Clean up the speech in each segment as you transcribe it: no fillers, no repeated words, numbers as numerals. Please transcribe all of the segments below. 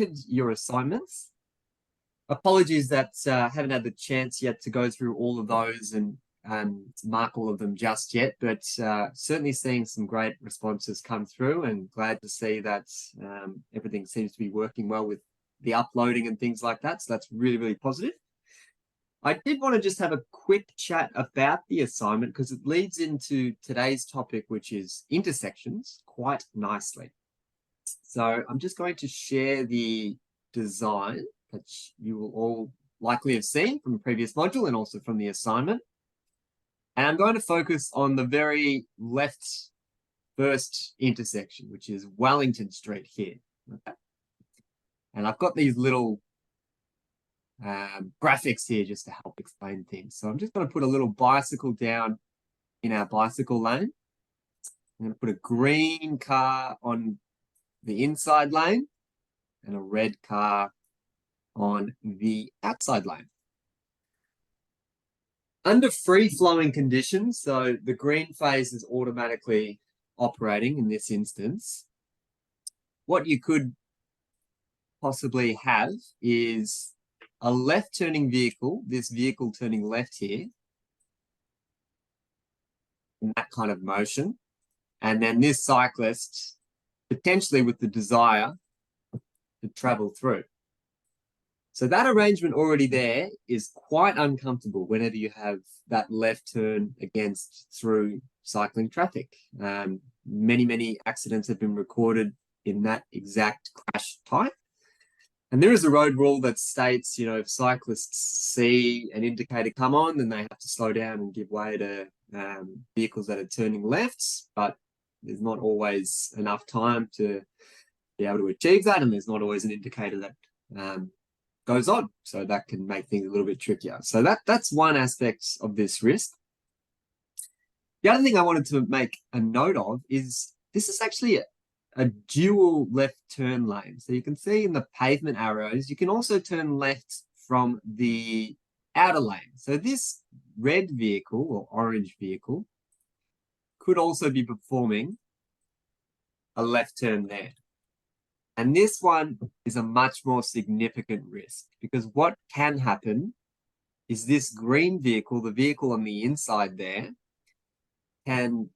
completed your assignments. Apologies that haven't had the chance yet to go through all of those and mark all of them just yet, but certainly seeing some great responses come through, and glad to see that everything seems to be working well with the uploading and things like that. So that's really, really positive. I did want to just have a quick chat about the assignment because it leads into today's topic, which is intersections, quite nicely. So I'm just going to share the design that you will all likely have seen from the previous module and also from the assignment. And I'm going to focus on the very left first intersection, which is Wellington Street here. Okay. And I've got these little graphics here just to help explain things. So I'm just going to put a little bicycle down in our bicycle lane. I'm going to put a green car on the inside lane and a red car on the outside lane. Under free-flowing conditions, so the green phase is automatically operating in this instance, what you could possibly have is a left-turning vehicle, this vehicle turning left here, in that kind of motion, and then this cyclist potentially with the desire to travel through. So that arrangement already there is quite uncomfortable whenever you have that left turn against through cycling traffic. Many accidents have been recorded in that exact crash type. And there is a road rule that states, you know, if cyclists see an indicator come on, then they have to slow down and give way to vehicles that are turning left. But there's not always enough time to be able to achieve that. And there's not always an indicator that goes on. So that can make things a little bit trickier. So that's one aspect of this risk. The other thing I wanted to make a note of is this is actually a dual left turn lane. So you can see in the pavement arrows, you can also turn left from the outer lane. So this red vehicle or orange vehicle could also be performing a left turn there. And this one is a much more significant risk because what can happen is this green vehicle, the vehicle on the inside there, can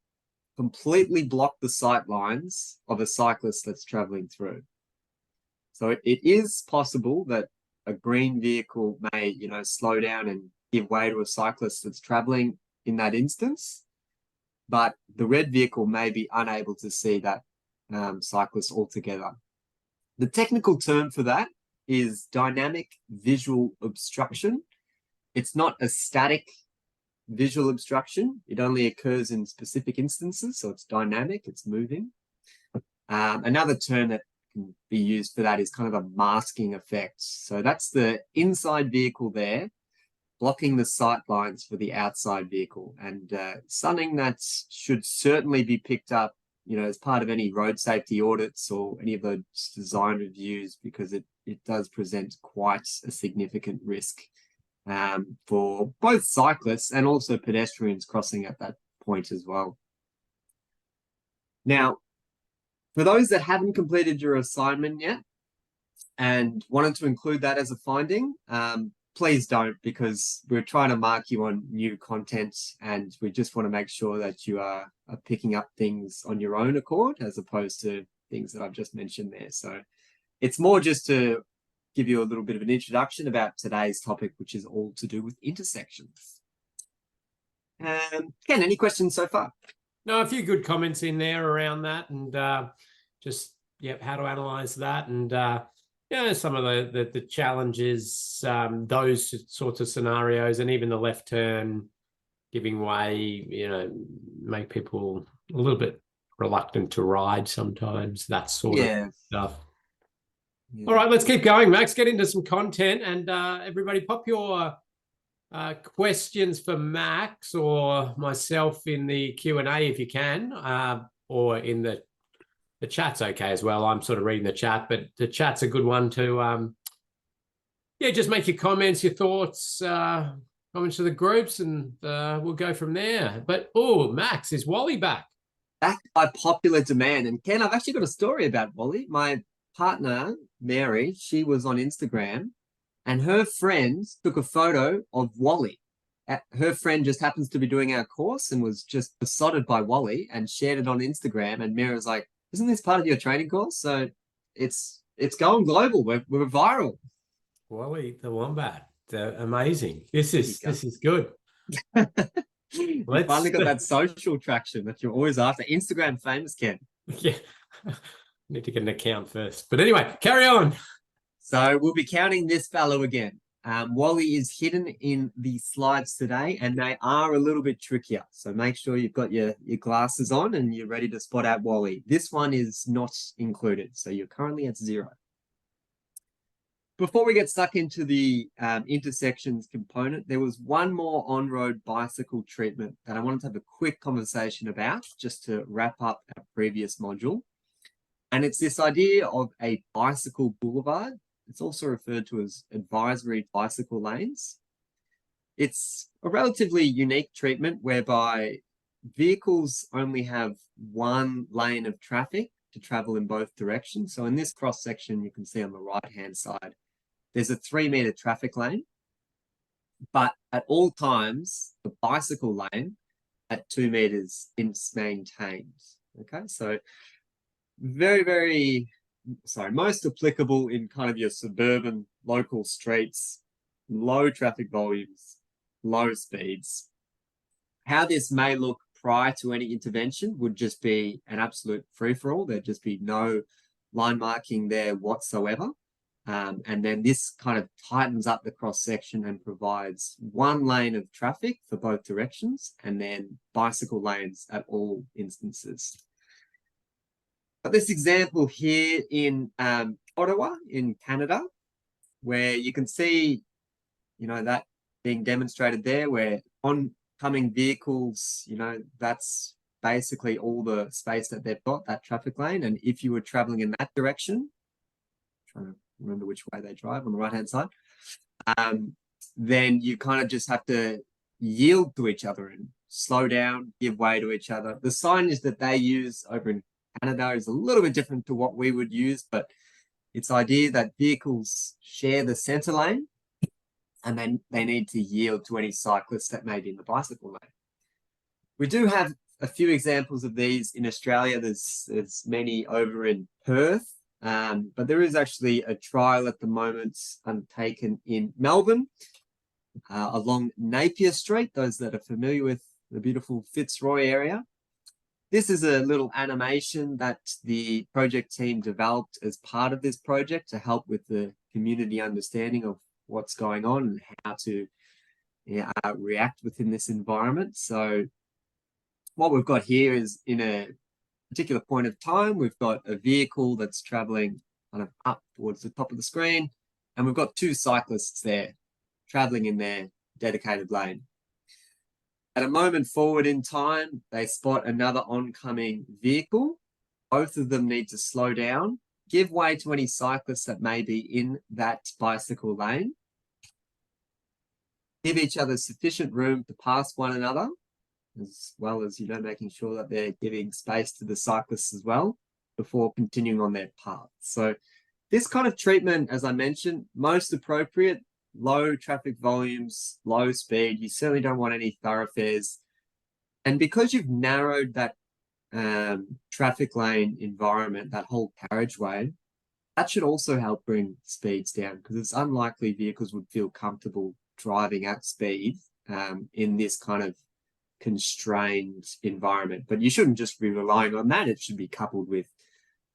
completely block the sight lines of a cyclist that's traveling through. So it is possible that a green vehicle may, you know, slow down and give way to a cyclist that's traveling in that instance, but the red vehicle may be unable to see that cyclist altogether. The technical term for that is dynamic visual obstruction. It's not a static visual obstruction. It only occurs in specific instances, so it's dynamic, it's moving. Another term that can be used for that is kind of a masking effect. So that's the inside vehicle there, blocking the sight lines for the outside vehicle. And something that should certainly be picked up, you know, as part of any road safety audits or any of those design reviews, because it does present quite a significant risk for both cyclists and also pedestrians crossing at that point as well. Now, for those that haven't completed your assignment yet and wanted to include that as a finding, please don't, because we're trying to mark you on new content and we just want to make sure that you are picking up things on your own accord as opposed to things that I've just mentioned there. So it's more just to give you a little bit of an introduction about today's topic, which is all to do with intersections. Ken, any questions so far? No, a few good comments in there around that, and just how to analyze that, and some of the challenges, those sorts of scenarios, and even the left turn giving way, make people a little bit reluctant to ride sometimes. That sort of stuff. Yeah. All right, let's keep going, Max. Get into some content, and everybody pop your questions for Max or myself in the Q&A if you can, or in the chat's okay as well. I'm sort of reading the chat, but the chat's a good one to, just make your comments, your thoughts, comments to the groups, and we'll go from there. But, Max, is Wally back? Back by popular demand. And Ken, I've actually got a story about Wally. My partner, Mary, she was on Instagram and her friend took a photo of Wally. Her friend just happens to be doing our course and was just besotted by Wally and shared it on Instagram. And Mary was like, isn't this part of your training course? So it's going global. We're viral. Wally the wombat. Amazing. This is good. You finally got that social traction that you're always after. Instagram famous, Ken. Yeah. Need to get an account first. But anyway, carry on. So we'll be counting this fellow again. Wally is hidden in the slides today, and they are a little bit trickier. So make sure you've got your glasses on and you're ready to spot out Wally. This one is not included, so you're currently at 0. Before we get stuck into the intersections component, there was one more on-road bicycle treatment that I wanted to have a quick conversation about just to wrap up our previous module. And it's this idea of a bicycle boulevard. It's also referred to as advisory bicycle lanes. It's a relatively unique treatment whereby vehicles only have one lane of traffic to travel in both directions. So in this cross section, you can see on the right-hand side, there's a 3-meter traffic lane, but at all times, the bicycle lane at 2 meters is maintained. Okay, so most applicable in kind of your suburban local streets, low traffic volumes, low speeds. How this may look prior to any intervention would just be an absolute free-for-all. There'd just be no line marking there whatsoever. And then this kind of tightens up the cross-section and provides one lane of traffic for both directions and then bicycle lanes at all instances. But this example here in Ottawa in Canada, where you can see, that being demonstrated there, where oncoming vehicles, that's basically all the space that they've got, that traffic lane. And if you were traveling in that direction, trying to remember which way they drive on the right-hand side, then you kind of just have to yield to each other and slow down, give way to each other. The signage that they use over in Canada is a little bit different to what we would use, but it's the idea that vehicles share the center lane and then they need to yield to any cyclists that may be in the bicycle lane. We do have a few examples of these in Australia. There's many over in Perth, but there is actually a trial at the moment undertaken in Melbourne along Napier Street, those that are familiar with the beautiful Fitzroy area. This is a little animation that the project team developed as part of this project to help with the community understanding of what's going on and how to react within this environment. So what we've got here is, in a particular point of time, we've got a vehicle that's traveling kind of up towards the top of the screen, and we've got 2 cyclists there traveling in their dedicated lane. At a moment forward in time, they spot another oncoming vehicle. Both of them need to slow down, give way to any cyclists that may be in that bicycle lane, give each other sufficient room to pass one another, as well as, making sure that they're giving space to the cyclists as well before continuing on their path. So this kind of treatment, as I mentioned, most appropriate, low traffic volumes, low speed. You certainly don't want any thoroughfares. And because you've narrowed that traffic lane environment, that whole carriageway, that should also help bring speeds down, because it's unlikely vehicles would feel comfortable driving at speed in this kind of constrained environment. But you shouldn't just be relying on that. It should be coupled with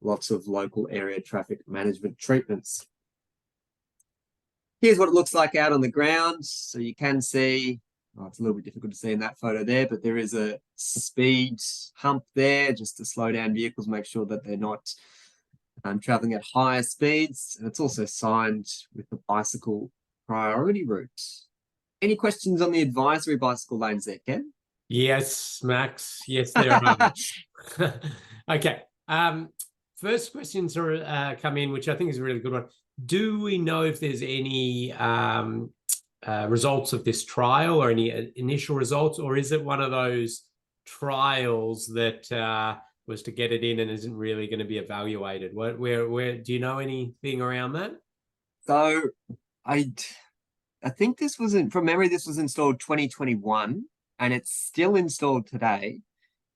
lots of local area traffic management treatments. Here's what it looks like out on the ground. So you can see, it's a little bit difficult to see in that photo there, but there is a speed hump there just to slow down vehicles, make sure that they're not traveling at higher speeds. And it's also signed with the bicycle priority route. Any questions on the advisory bicycle lanes there, Ken? Yes, Max. Yes, there are. Okay. First questions are come in, which I think is a really good one. Do we know if there's any results of this trial or any initial results, or is it one of those trials that was to get it in and isn't really going to be evaluated. Where do you know anything around that? So I think this was from memory, this was installed 2021 and it's still installed today.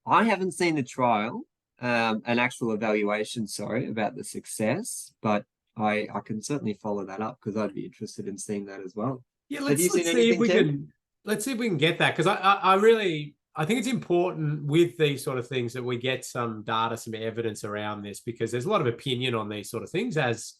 I haven't seen the trial, an actual evaluation, sorry, about the success, but I can certainly follow that up because I'd be interested in seeing that as well. Yeah, Have you seen see if anything, we Kev? can let's see if we can get that, because I really I think it's important with these sort of things that we get some data, some evidence around this, because there's a lot of opinion on these sort of things as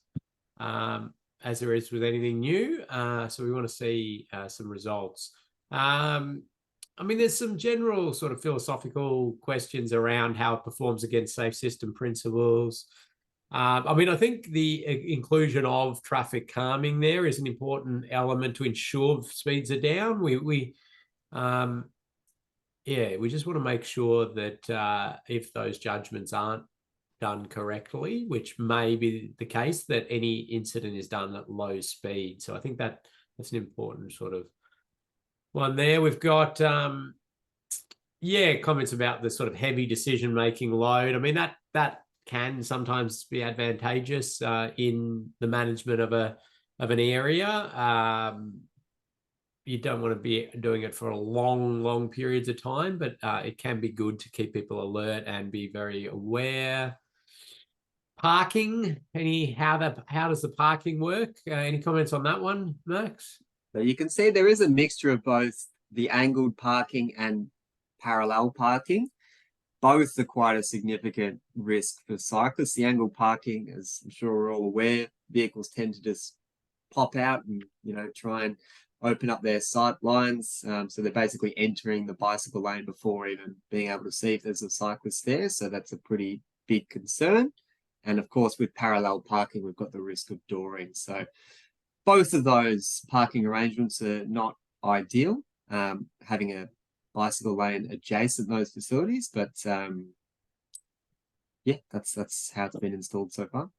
there is with anything new. So we want to see some results. I mean, there's some general sort of philosophical questions around how it performs against safe system principles. I mean, I think the inclusion of traffic calming there is an important element to ensure speeds are down. Yeah, we just want to make sure that if those judgments aren't done correctly, which may be the case, that any incident is done at low speed. So I think that's an important sort of one there. We've got comments about the sort of heavy decision-making load. I mean, that can sometimes be advantageous in the management of an area. You don't want to be doing it for a long periods of time, but it can be good to keep people alert and be very aware. Parking, how does the parking work? Any comments on that one, Max? So you can see there is a mixture of both the angled parking and parallel parking. Both are quite a significant risk for cyclists. The angled parking, as I'm sure we're all aware, vehicles tend to just pop out and try and open up their sight lines. So they're basically entering the bicycle lane before even being able to see if there's a cyclist there. So that's a pretty big concern. And of course, with parallel parking, we've got the risk of dooring. So both of those parking arrangements are not ideal. Having a bicycle lane adjacent those facilities, but yeah, that's how it's been installed so far.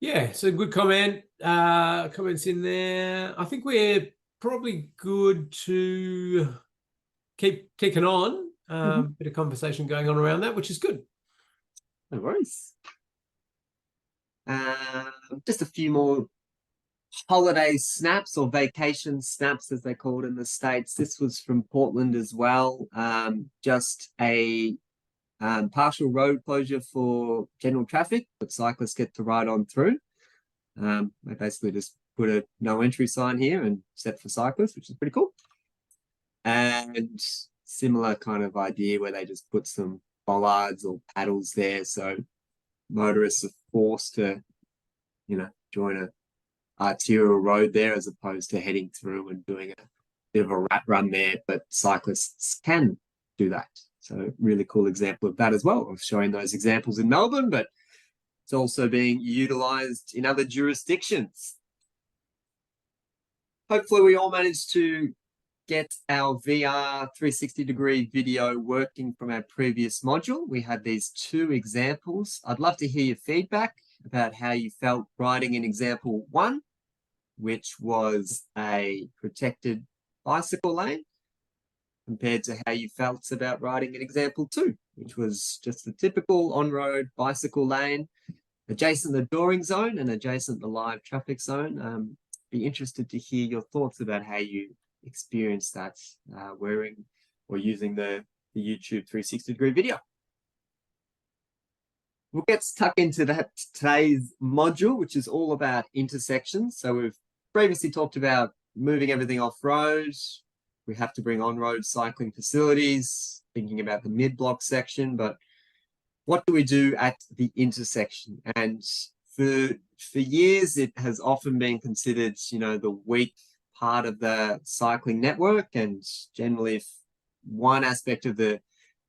Yeah, so good comments in there. I think we're probably good to keep ticking on. Bit of conversation going on around that, which is good. No worries. Just a few more holiday snaps, or vacation snaps as they're called in the States. This was from Portland as well. Just a partial road closure for general traffic, but cyclists get to ride on through. They basically just put a no entry sign here and set for cyclists, which is pretty cool. And similar kind of idea where they just put some bollards or paddles there, so motorists are forced to join a arterial road there as opposed to heading through and doing a bit of a rat run there, but cyclists can do that. So really cool example of that as well. I've showing those examples in Melbourne, but it's also being utilized in other jurisdictions. Hopefully we all managed to get our VR 360-degree video working from our previous module. We had these two examples. I'd love to hear your feedback about how you felt writing in example 1, which was a protected bicycle lane, compared to how you felt about writing in example 2, which was just the typical on-road bicycle lane, adjacent the dooring zone and adjacent the live traffic zone. Be interested to hear your thoughts about how you experienced that wearing or using the YouTube 360-degree video. We'll get stuck into today's module, which is all about intersections. So we've previously talked about moving everything off-road. We have to bring on-road cycling facilities, thinking about the mid-block section, but what do we do at the intersection? And for years, it has often been considered, the weak part of the cycling network. And generally, if one aspect of the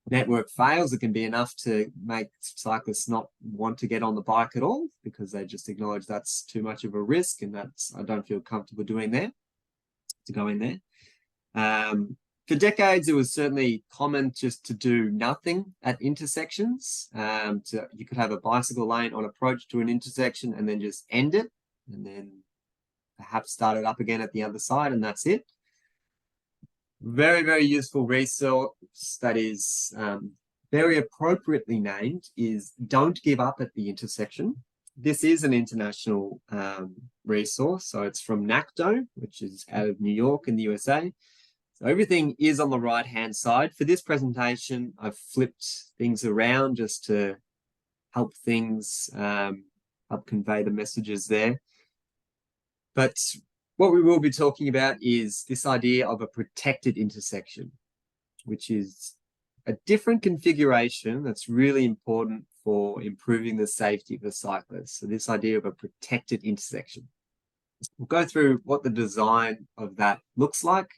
network fails, it can be enough to make cyclists not want to get on the bike at all, because they just acknowledge that's too much of a risk and I don't feel comfortable doing there, to go in there. For decades, it was certainly common just to do nothing at intersections. You could have a bicycle lane on approach to an intersection and then just end it, and then perhaps start it up again at the other side, and that's it. Very, very useful resource that is very appropriately named, is Don't Give Up at the Intersection. This is an international resource. So it's from NACDO, which is out of New York in the USA. So everything is on the right-hand side. For this presentation, I've flipped things around just to help things, help convey the messages there. But what we will be talking about is this idea of a protected intersection, which is a different configuration that's really important for improving the safety of the cyclist. So this idea of a protected intersection. We'll go through what the design of that looks like.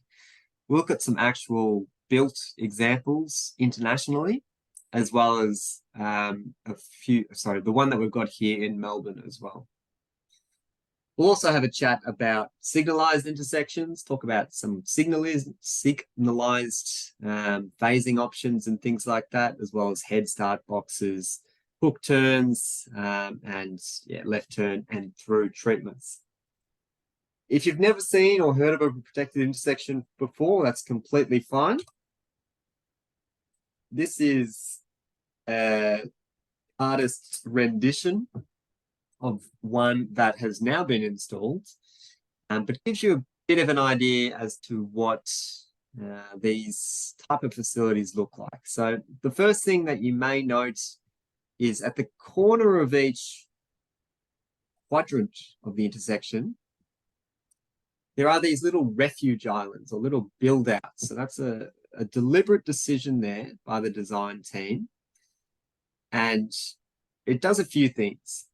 We'll look at some actual built examples internationally, as well as the one that we've got here in Melbourne as well. We'll also have a chat about signalized intersections, talk about some signalized phasing options and things like that, as well as head start boxes, hook turns, and left turn and through treatments. If you've never seen or heard of a protected intersection before, that's completely fine. This is an artist's rendition of one that has now been installed, but gives you a bit of an idea as to what these type of facilities look like. So the first thing that you may note is at the corner of each quadrant of the intersection, there are these little refuge islands or little build outs. So that's a deliberate decision there by the design team. And it does a few things.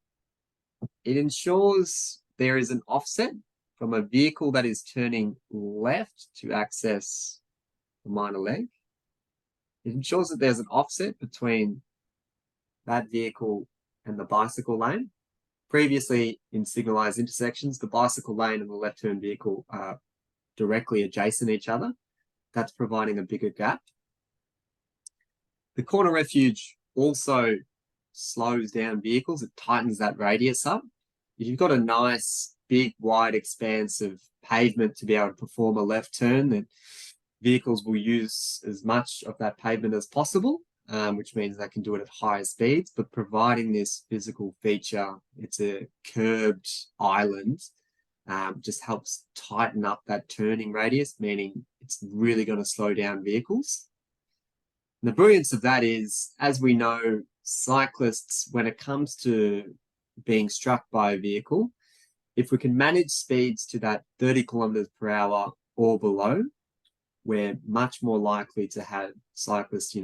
It ensures there is an offset from a vehicle that is turning left to access the minor leg. It ensures that there's an offset between that vehicle and the bicycle lane. Previously, in signalized intersections, the bicycle lane and the left turn vehicle are directly adjacent to each other. That's providing a bigger gap. The corner refuge also slows down vehicles. It tightens that radius up. If you've got a nice, big, wide expanse of pavement to be able to perform a left turn, then vehicles will use as much of that pavement as possible, which means they can do it at higher speeds. But providing this physical feature, it's a curbed island, just helps tighten up that turning radius, meaning it's really going to slow down vehicles. And the brilliance of that is, as we know, cyclists, when it comes to being struck by a vehicle, if we can manage speeds to that 30 kilometers per hour or below, we're much more likely to have cyclists,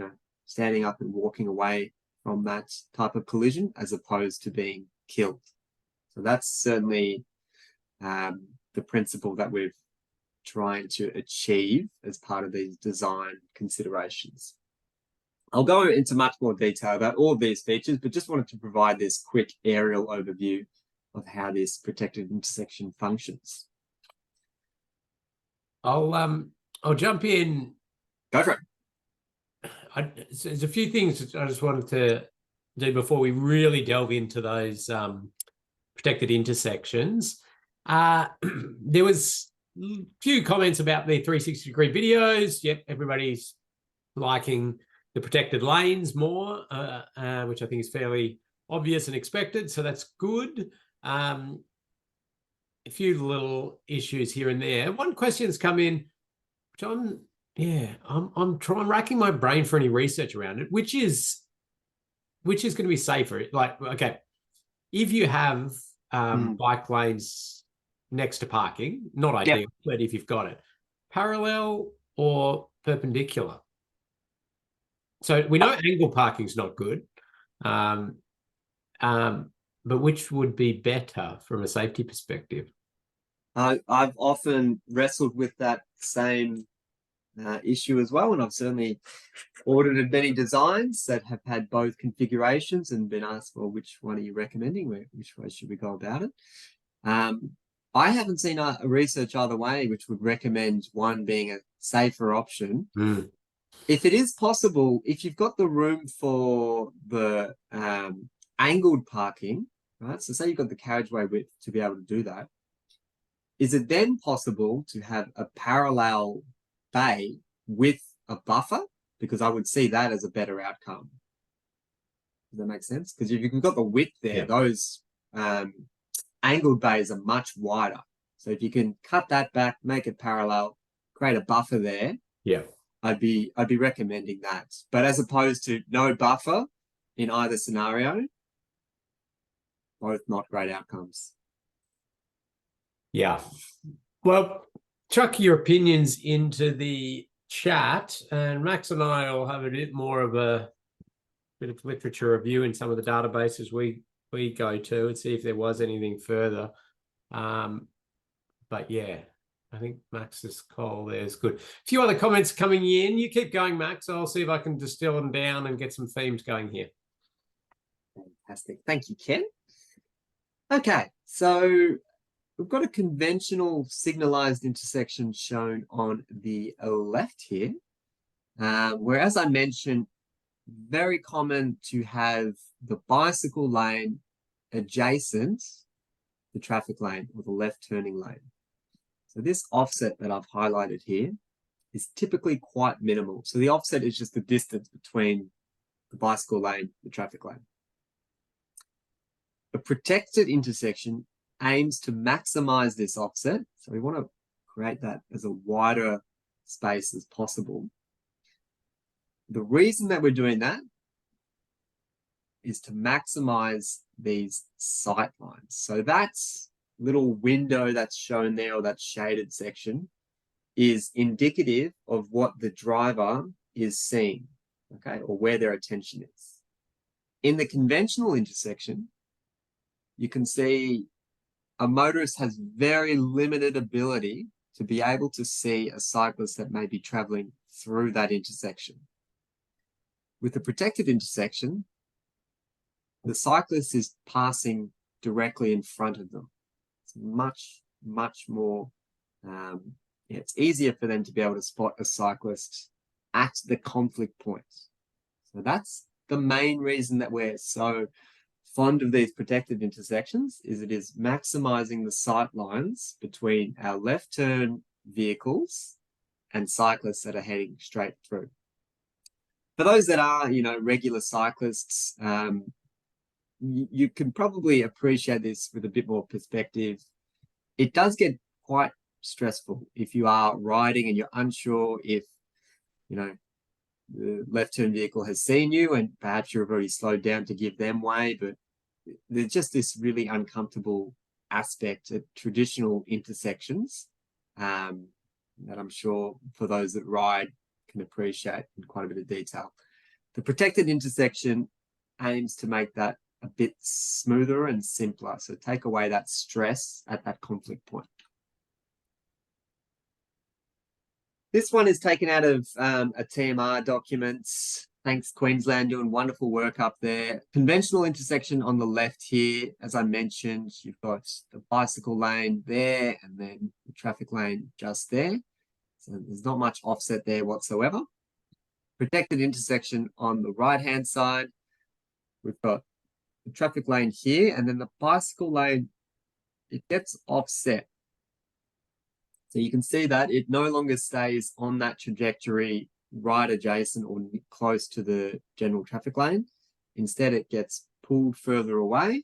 standing up and walking away from that type of collision as opposed to being killed. So that's certainly the principle that we're trying to achieve as part of these design considerations. I'll go into much more detail about all of these features, but just wanted to provide this quick aerial overview of how this protected intersection functions. I'll jump in. Go for it. There's a few things I just wanted to do before we really delve into those protected intersections. There was a few comments about the 360-degree videos. Yep, everybody's liking the protected lanes more, which I think is fairly obvious and expected. So that's good. A few little issues here and there. One question's come in, which I'm racking my brain for any research around it, which is going to be safer. Like, okay, if you have bike lanes next to parking, not ideal, but if you've got it, parallel or perpendicular. So we know angle parking's not good, but which would be better from a safety perspective? I've often wrestled with that same issue as well, and I've certainly audited many designs that have had both configurations and been asked, well, which one are you recommending? Which way should we go about it? I haven't seen a research either way which would recommend one being a safer option. If it is possible, if you've got the room for the angled parking, right? So say you've got the carriageway width to be able to do that. Is it then possible to have a parallel bay with a buffer because I would see that as a better outcome. Does that make sense? Because if you've got the width there, Yeah. those angled bays are much wider. So if you can cut that back, make it parallel, create a buffer there, Yeah. I'd be recommending that. But as opposed to no buffer in either scenario, both not great outcomes. Yeah. Well, chuck your opinions into the chat, and Max and I will have a bit more of a bit of literature review in some of the databases we go to and see if there was anything further. But yeah, I think Max's call there is good. A few other comments coming in. You keep going, Max. I'll see if I can distill them down and get some themes going here. Fantastic. Thank you, Ken. Okay, so we've got a conventional signalized intersection shown on the left here, where, as I mentioned, very common to have the bicycle lane adjacent the traffic lane or the left turning lane. So this offset that I've highlighted here is typically quite minimal. So the offset is just the distance between the bicycle lane and the traffic lane. A protected intersection aims to maximize this offset. So we want to create that as a wider space as possible. The reason that we're doing that is to maximize these sight lines. So that little window that's shown there, or that shaded section, is indicative of what the driver is seeing, okay, or where their attention is. In the conventional intersection, you can see a motorist has very limited ability to be able to see a cyclist that may be traveling through that intersection. With a protected intersection, the cyclist is passing directly in front of them. It's much, much more, it's easier for them to be able to spot a cyclist at the conflict point. So that's the main reason that we're so fond of these protected intersections, is it is maximizing the sight lines between our left turn vehicles and cyclists that are heading straight through. For those that are, regular cyclists, you can probably appreciate this with a bit more perspective. It does get quite stressful if you are riding and you're unsure if, the left turn vehicle has seen you and perhaps you've already slowed down to give them way, but there's just this really uncomfortable aspect at traditional intersections that I'm sure for those that ride can appreciate in quite a bit of detail. The protected intersection aims to make that a bit smoother and simpler, so take away that stress at that conflict point. This one is taken out of a TMR document. Thanks, Queensland, doing wonderful work up there. Conventional intersection on the left here. As I mentioned, you've got the bicycle lane there and then the traffic lane just there. So there's not much offset there whatsoever. Protected intersection on the right-hand side. We've got the traffic lane here, and then the bicycle lane, it gets offset. So you can see that it no longer stays on that trajectory right adjacent or close to the general traffic lane. Instead, it gets pulled further away.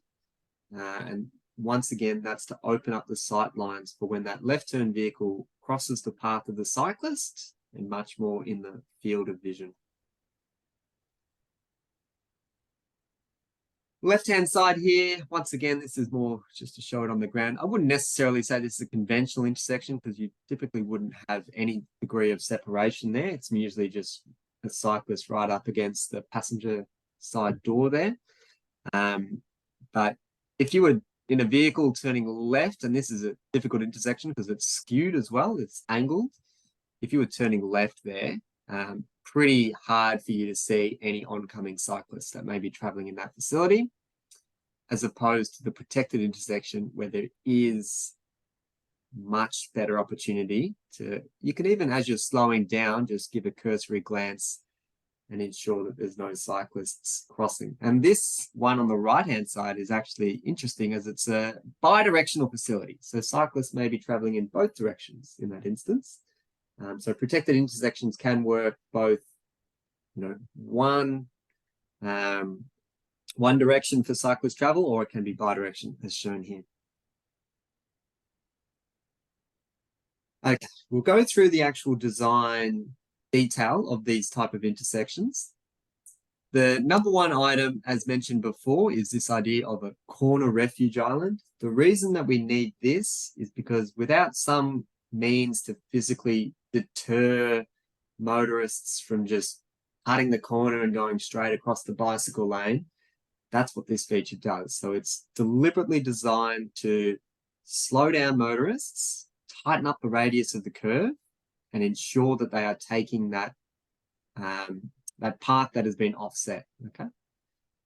And once again, that's to open up the sight lines for when that left turn vehicle crosses the path of the cyclist and much more in the field of vision. Left-hand side here, once again, this is more just to show it on the ground. I wouldn't necessarily say this is a conventional intersection because you typically wouldn't have any degree of separation there. It's usually just a cyclist right up against the passenger side door there. But if you were in a vehicle turning left, and this is a difficult intersection because it's skewed as well, it's angled. If you were turning left there, pretty hard for you to see any oncoming cyclists that may be traveling in that facility, as opposed to the protected intersection where there is much better opportunity to, you can even, as you're slowing down, just give a cursory glance and ensure that there's no cyclists crossing. And this one on the right-hand side is actually interesting as it's a bi-directional facility. So cyclists may be traveling in both directions in that instance. So protected intersections can work both one direction for cyclist travel, or it can be bi-direction as shown here. Okay, we'll go through the actual design detail of these type of intersections. The number one item, as mentioned before, is this idea of a corner refuge island. The reason that we need this is because without some means to physically deter motorists from just cutting the corner and going straight across the bicycle lane, that's what this feature does. So it's deliberately designed to slow down motorists, tighten up the radius of the curve, and ensure that they are taking that that path that has been offset. Okay,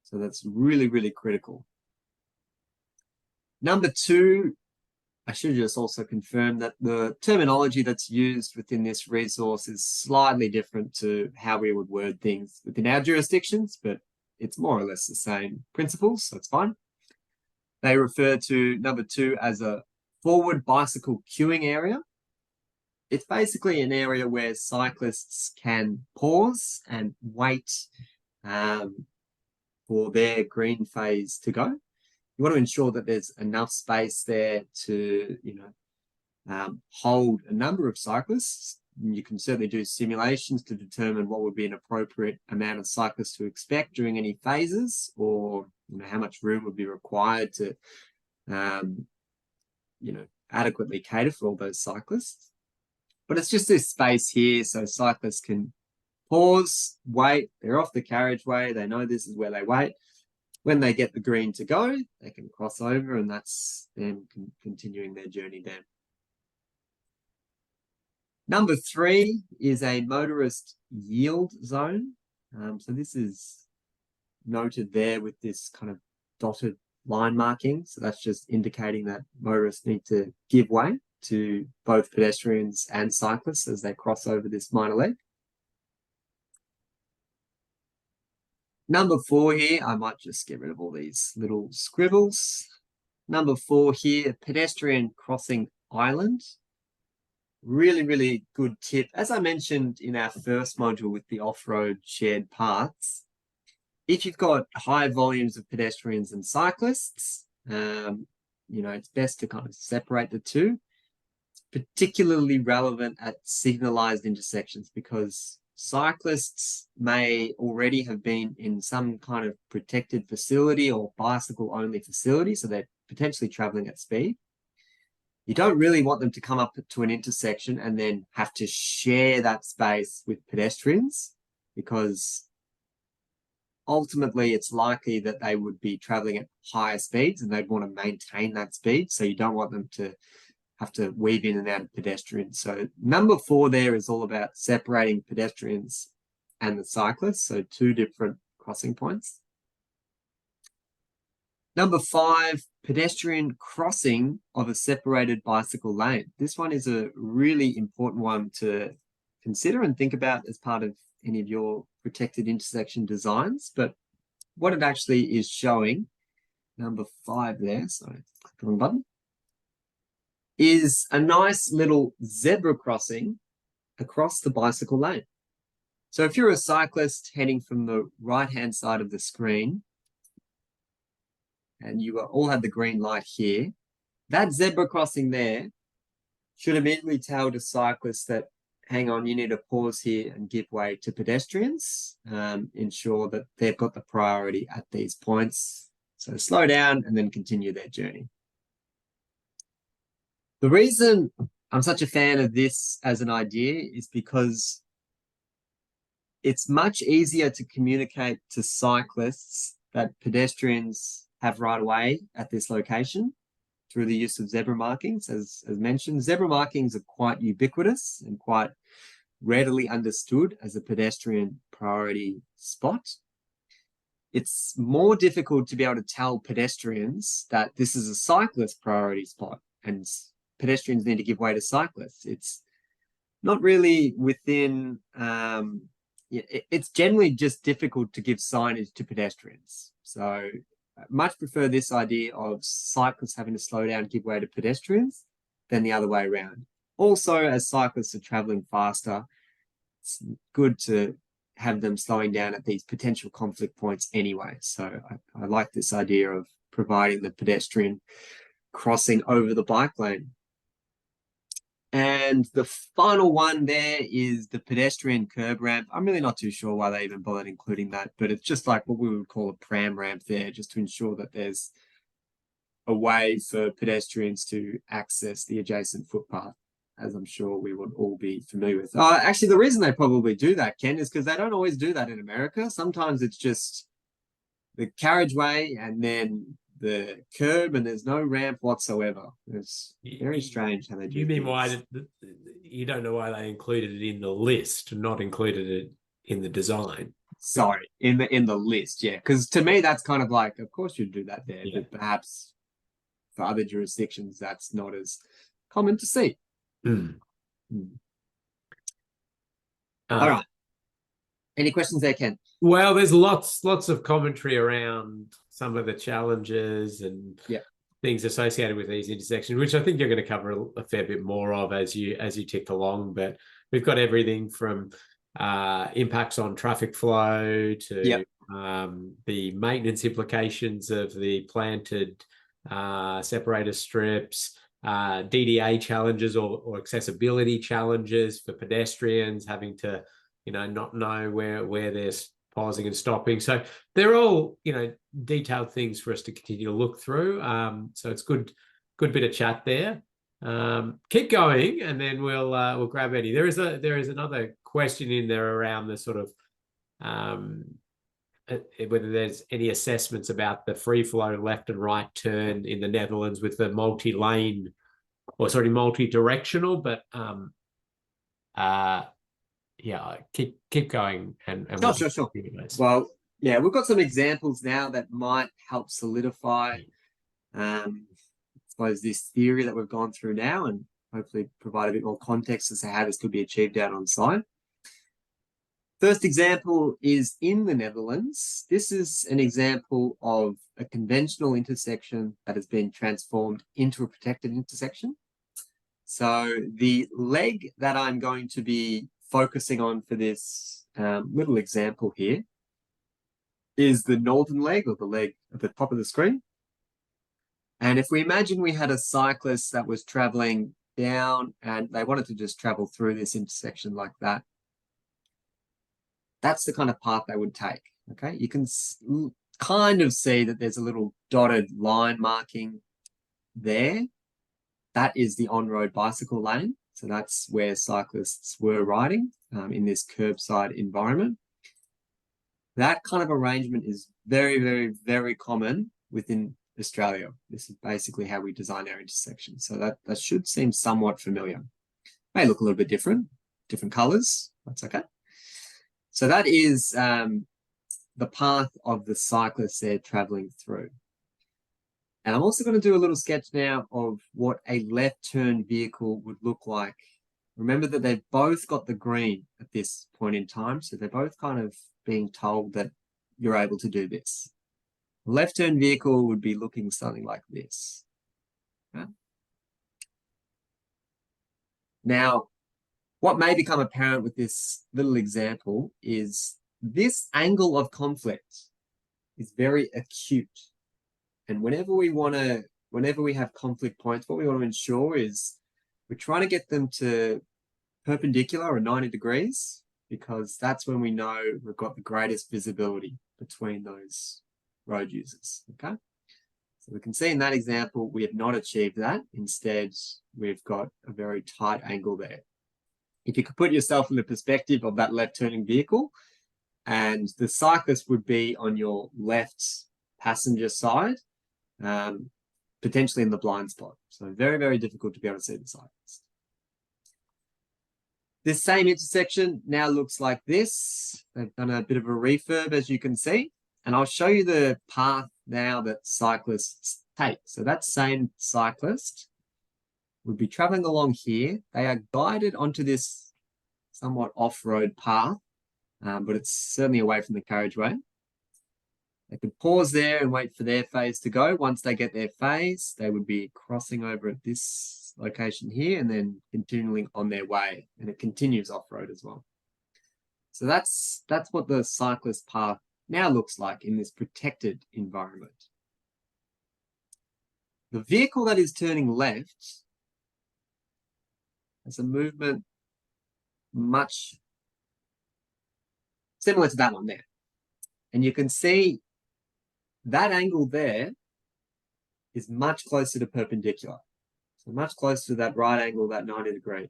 so that's really, really critical. Number two, I should just also confirm that the terminology that's used within this resource is slightly different to how we would word things within our jurisdictions, but it's more or less the same principles, so it's fine. They refer to number two as a forward bicycle queuing area. It's basically an area where cyclists can pause and wait for their green phase to go. You want to ensure that there's enough space there to, hold a number of cyclists. You can certainly do simulations to determine what would be an appropriate amount of cyclists to expect during any phases, or how much room would be required to, adequately cater for all those cyclists. But it's just this space here so cyclists can pause, wait, they're off the carriageway, they know this is where they wait. When they get the green to go, they can cross over, and that's them continuing their journey there. Number three is a motorist yield zone. So this is noted there with this kind of dotted line marking. So that's just indicating that motorists need to give way to both pedestrians and cyclists as they cross over this minor leg. Number four here, I might just get rid of all these little scribbles. Number four here, pedestrian crossing island. Really, really good tip. As I mentioned in our first module with the off-road shared paths, if you've got high volumes of pedestrians and cyclists, it's best to kind of separate the two. It's particularly relevant at signalized intersections because cyclists may already have been in some kind of protected facility or bicycle-only facility, so they're potentially traveling at speed. You don't really want them to come up to an intersection and then have to share that space with pedestrians, because ultimately it's likely that they would be traveling at higher speeds and they'd want to maintain that speed. So you don't want them to have to weave in and out of pedestrians. So number four there is all about separating pedestrians and the cyclists. So two different crossing points. Number five, pedestrian crossing of a separated bicycle lane. This one is a really important one to consider and think about as part of any of your protected intersection designs. But what it actually is showing, number five there, sorry, click the wrong button, is a nice little zebra crossing across the bicycle lane. So if you're a cyclist heading from the right-hand side of the screen, and you all have the green light here, that zebra crossing there should immediately tell the cyclists that, hang on, you need to pause here and give way to pedestrians, ensure that they've got the priority at these points. So slow down and then continue their journey. The reason I'm such a fan of this as an idea is because it's much easier to communicate to cyclists that pedestrians have right away at this location through the use of zebra markings. As mentioned, zebra markings are quite ubiquitous and quite readily understood as a pedestrian priority spot. It's more difficult to be able to tell pedestrians that this is a cyclist priority spot and pedestrians need to give way to cyclists. It's not really within, it's generally just difficult to give signage to pedestrians. So I much prefer this idea of cyclists having to slow down, give way to pedestrians than the other way around. Also, as cyclists are traveling faster, it's good to have them slowing down at these potential conflict points anyway. So I like this idea of providing the pedestrian crossing over the bike lane. And the final one there is the pedestrian curb ramp. I'm really not too sure why they even bothered including that, but it's just like what we would call a pram ramp there, just to ensure that there's a way for pedestrians to access the adjacent footpath, as I'm sure we would all be familiar with. Actually, the reason they probably do that, Ken, is because they don't always do that in America. Sometimes it's just the carriageway and then the curb, and there's no ramp whatsoever. It's very strange how they do. You mean why you don't know why they included it in the list, not included it in the design? Sorry, in the list, yeah. Because to me, that's kind of like, of course you'd do that there, Yeah. but perhaps for other jurisdictions, that's not as common to see. Mm. All right. Any questions there, Ken? Well, there's lots of commentary around some of the challenges and things associated with these intersections, which I think you're going to cover a fair bit more of as you tick along. But we've got everything from impacts on traffic flow to the maintenance implications of the planted separator strips, DDA challenges or accessibility challenges for pedestrians having to, not know where they're pausing and stopping. So they're all, detailed things for us to continue to look through. So it's good bit of chat there. Keep going, and then we'll grab Eddie. There is another question in there around the sort of whether there's any assessments about the free flow left and right turn in the Netherlands with the multi-directional, but keep going and Sure. Well, yeah, we've got some examples now that might help solidify I suppose this theory that we've gone through now, and hopefully provide a bit more context as to how this could be achieved out on site. First example is in the Netherlands. This is an example of a conventional intersection that has been transformed into a protected intersection. So the leg that I'm going to be focusing on for this little example here is the northern leg, or the leg at the top of the screen. And if we imagine we had a cyclist that was traveling down and they wanted to just travel through this intersection like that, that's the kind of path they would take. Okay, you can kind of see that there's a little dotted line marking there. That is the on-road bicycle lane. So that's where cyclists were riding in this curbside environment. That kind of arrangement is very, very, very common within Australia. This is basically how we design our intersections. So that should seem somewhat familiar. May look a little bit different colors. That's okay. So that is the path of the cyclists they're traveling through. And I'm also going to do a little sketch now of what a left turn vehicle would look like. Remember that they've both got the green at this point in time. So they're both kind of being told that you're able to do this. A left turn vehicle would be looking something like this. Okay? Now, what may become apparent with this little example is this angle of conflict is very acute. And whenever we have conflict points, what we want to ensure is we're trying to get them to perpendicular or 90 degrees, because that's when we know we've got the greatest visibility between those road users, okay? So we can see in that example, we have not achieved that. Instead, we've got a very tight angle there. If you could put yourself in the perspective of that left turning vehicle, and the cyclist would be on your left passenger side, potentially in the blind spot. So very, very difficult to be able to see the cyclist. This same intersection now looks like this. They've done a bit of a refurb, as you can see. And I'll show you the path now that cyclists take. So that same cyclist would be traveling along here. They are guided onto this somewhat off-road path, but it's certainly away from the carriageway. They could pause there and wait for their phase to go. Once they get their phase, they would be crossing over at this location here and then continuing on their way. And it continues off-road as well. So that's what the cyclist path now looks like in this protected environment. The vehicle that is turning left has a movement much similar to that one there. And you can see that angle there is much closer to perpendicular. So much closer to that right angle, that 90 degree.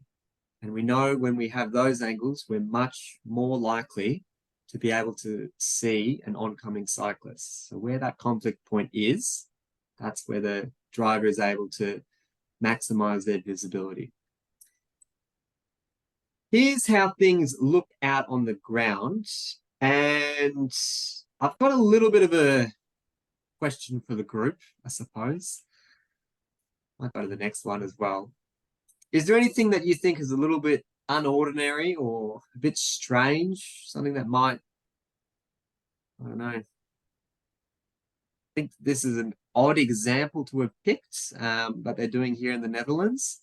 And we know when we have those angles, we're much more likely to be able to see an oncoming cyclist. So where that conflict point is, that's where the driver is able to maximize their visibility. Here's how things look out on the ground. And I've got a little bit of a question for the group, I suppose. Might go to the next one as well. Is there anything that you think is a little bit unordinary or a bit strange? Something that might, I don't know. I think this is an odd example to have picked, but they're doing here in the Netherlands.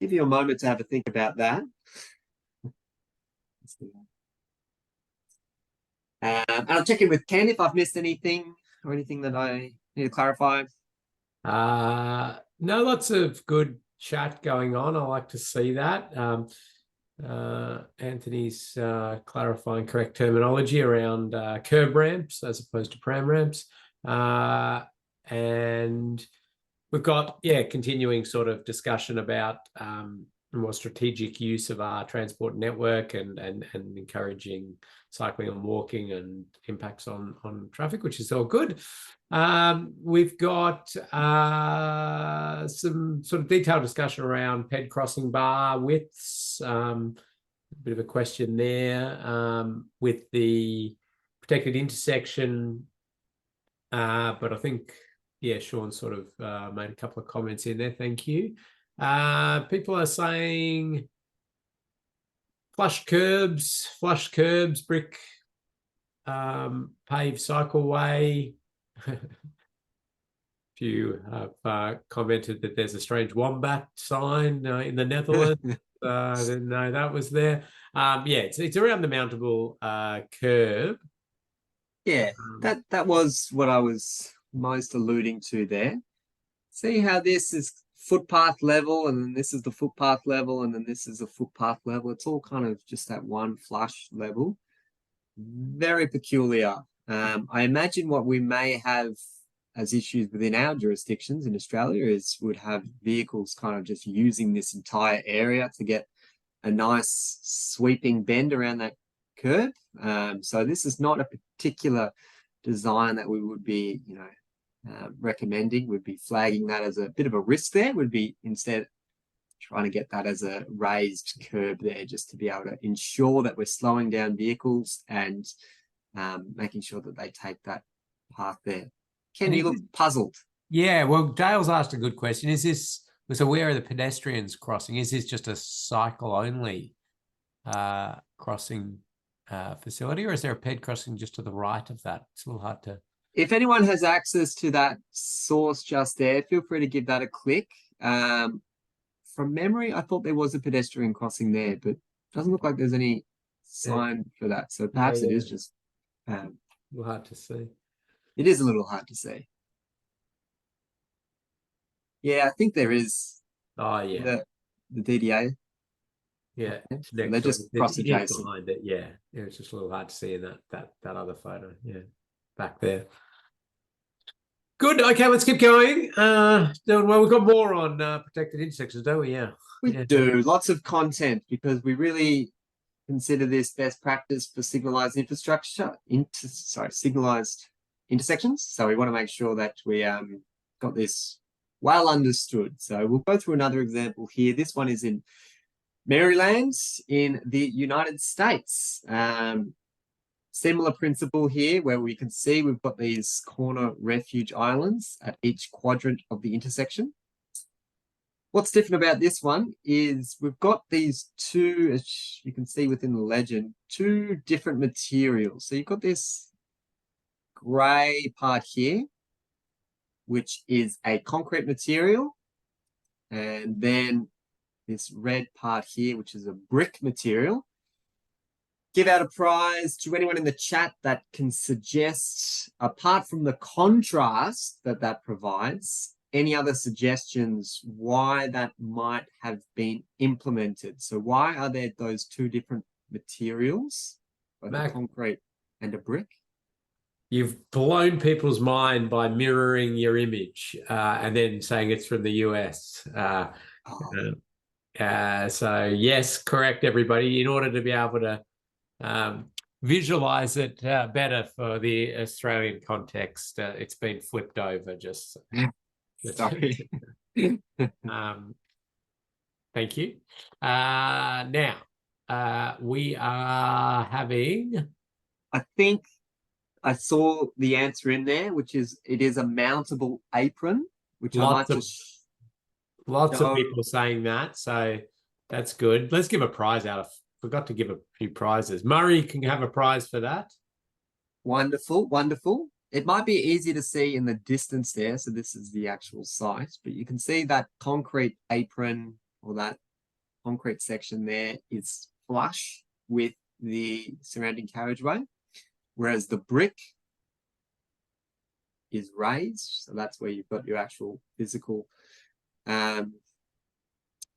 Give you a moment to have a think about that. And I'll check in with Ken if I've missed anything or anything that I need to clarify. No, lots of good chat going on. I like to see that. Anthony's clarifying correct terminology around curb ramps as opposed to pram ramps. And we've got, continuing sort of discussion about more strategic use of our transport network and encouraging cycling and walking and impacts on traffic, which is all good. We've got some sort of detailed discussion around ped crossing bar widths. A bit of a question there with the protected intersection. But I think, Sean sort of made a couple of comments in there. Thank you. People are saying flush curbs, brick paved cycleway. You have commented that there's a strange wombat sign in the Netherlands. Didn't know that was there. It's around the mountable curb. Yeah, that was what I was most alluding to there. See how this is footpath level, and then this is the footpath level, and then this is the footpath level. It's all kind of just that one flush level. Very peculiar. I imagine what we may have as issues within our jurisdictions in Australia is would have vehicles kind of just using this entire area to get a nice sweeping bend around that curb. So this is not a particular design that we would be, recommending. Would be flagging that as a bit of a risk there. Would be instead trying to get that as a raised curb there, just to be able to ensure that we're slowing down vehicles and making sure that they take that path there. Ken, you look puzzled. Yeah, well, Dale's asked a good question. Is this, so where are the pedestrians crossing? Is this just a cycle only crossing facility, or is there a ped crossing just to the right of that? It's a little hard to... If anyone has access to that source just there, feel free to give that a click. From memory, I thought there was a pedestrian crossing there, but it doesn't look like there's any sign for that. So perhaps it is just... a little hard to see. It is a little hard to see. Yeah, I think there is. Oh, yeah. The DDA. Yeah. So they're just cross adjacent. Behind it. Yeah. It's just a little hard to see in that other photo. Yeah. Back there. Good. Okay, let's keep going. Doing well. We've got more on protected intersections, don't we? Yeah. We do. Lots of content because we really consider this best practice for signalized infrastructure. Signalized intersections. So we want to make sure that we got this well understood. So we'll go through another example here. This one is in Maryland in the United States. Similar principle here where we can see we've got these corner refuge islands at each quadrant of the intersection. What's different about this one is we've got these two, as you can see within the legend, two different materials. So you've got this grey part here, which is a concrete material, and then this red part here, which is a brick material. give out a prize to anyone in the chat that can suggest, apart from the contrast that provides, any other suggestions why that might have been implemented. So why are there those two different materials, both a concrete and a brick? You've blown people's mind by mirroring your image and then saying it's from the US. So yes, correct, everybody. In order to be able to visualize it better for the Australian context, it's been flipped over. Just sorry. Thank you. Now we are having. I think I saw the answer in there, which is it is a mountable apron, which Lots of people saying that, so that's good. Let's give a prize out. I forgot to give a few prizes. Murray can have a prize for that. Wonderful, wonderful. It might be easy to see in the distance there. So this is the actual site, but you can see that concrete apron or that concrete section there is flush with the surrounding carriageway, whereas the brick is raised. So that's where you've got your actual physical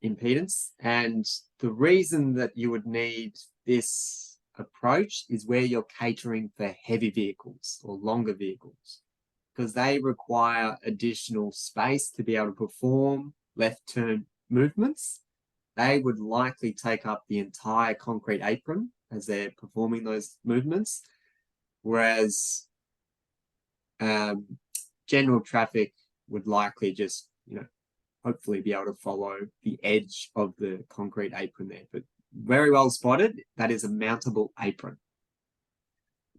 impedance. And the reason that you would need this approach is where you're catering for heavy vehicles or longer vehicles, because they require additional space to be able to perform left turn movements. They would likely take up the entire concrete apron as they're performing those movements, whereas general traffic would likely just, hopefully be able to follow the edge of the concrete apron there. But very well spotted. That is a mountable apron.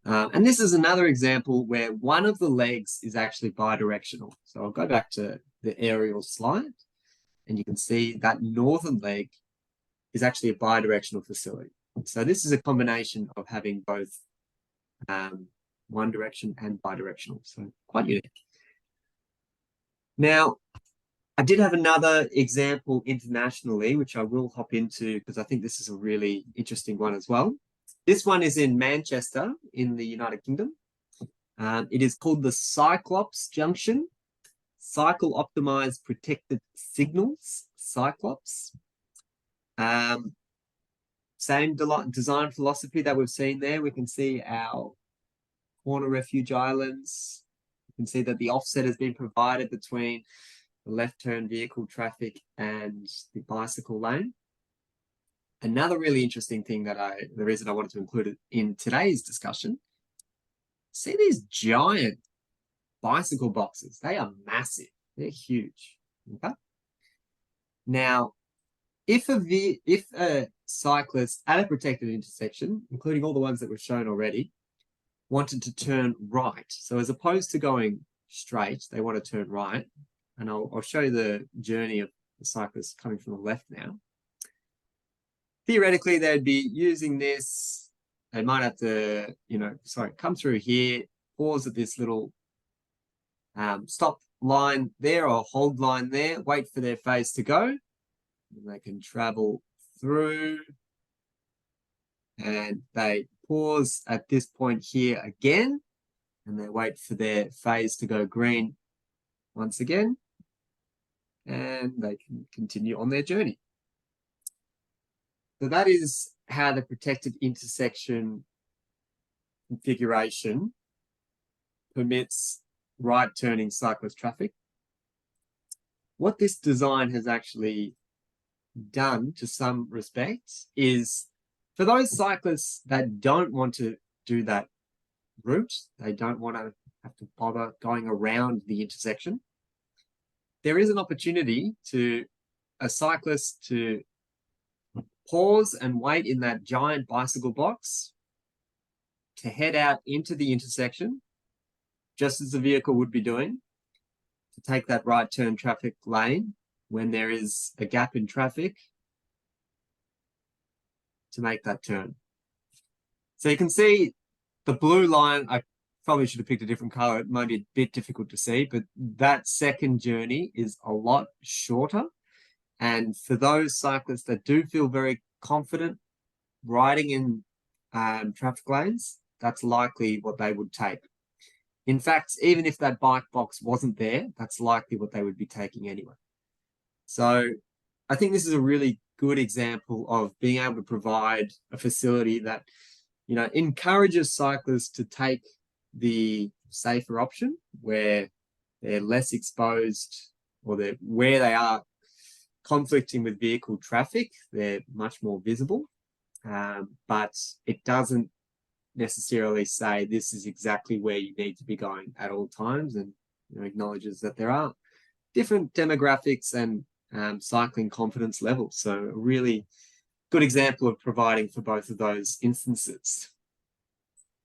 And this is another example where one of the legs is actually bidirectional. So I'll go back to the aerial slide, and you can see that northern leg is actually a bidirectional facility. So this is a combination of having both one direction and bidirectional. So quite unique. Now, I did have another example internationally, which I will hop into because I think this is a really interesting one as well. This one is in Manchester in the United Kingdom. It is called the Cyclops Junction, Cycle Optimized Protected Signals, Cyclops. Same design philosophy that we've seen there. We can see our corner refuge islands. You can see that the offset has been provided between the left turn vehicle traffic and the bicycle lane. Another really interesting thing the reason I wanted to include it in today's discussion, see these giant bicycle boxes. They are massive. They're huge. Okay. Now, if a cyclist at a protected intersection, including all the ones that we've shown already, wanted to turn right, so as opposed to going straight, they want to turn right, and I'll show you the journey of the cyclist coming from the left now. Theoretically, they'd be using this. They might have to, come through here, pause at this little stop line there or hold line there, wait for their phase to go. And they can travel through and they pause at this point here again, and they wait for their phase to go green once again, and they can continue on their journey. So that is how the protected intersection configuration permits right turning cyclist traffic. What this design has actually done to some respects is for those cyclists that don't want to do that route, they don't want to have to bother going around the intersection, there is an opportunity to a cyclist to pause and wait in that giant bicycle box to head out into the intersection, just as the vehicle would be doing, to take that right turn traffic lane when there is a gap in traffic to make that turn. So you can see the blue line, I probably should have picked a different color. It might be a bit difficult to see, but that second journey is a lot shorter. And for those cyclists that do feel very confident riding in traffic lanes, that's likely what they would take. In fact, even if that bike box wasn't there, that's likely what they would be taking anyway. So I think this is a really good example of being able to provide a facility that, you know, encourages cyclists to take the safer option where they're less exposed, or where they are conflicting with vehicle traffic, they're much more visible. But it doesn't necessarily say this is exactly where you need to be going at all times, and, you know, acknowledges that there are different demographics and cycling confidence levels. So a really good example of providing for both of those instances.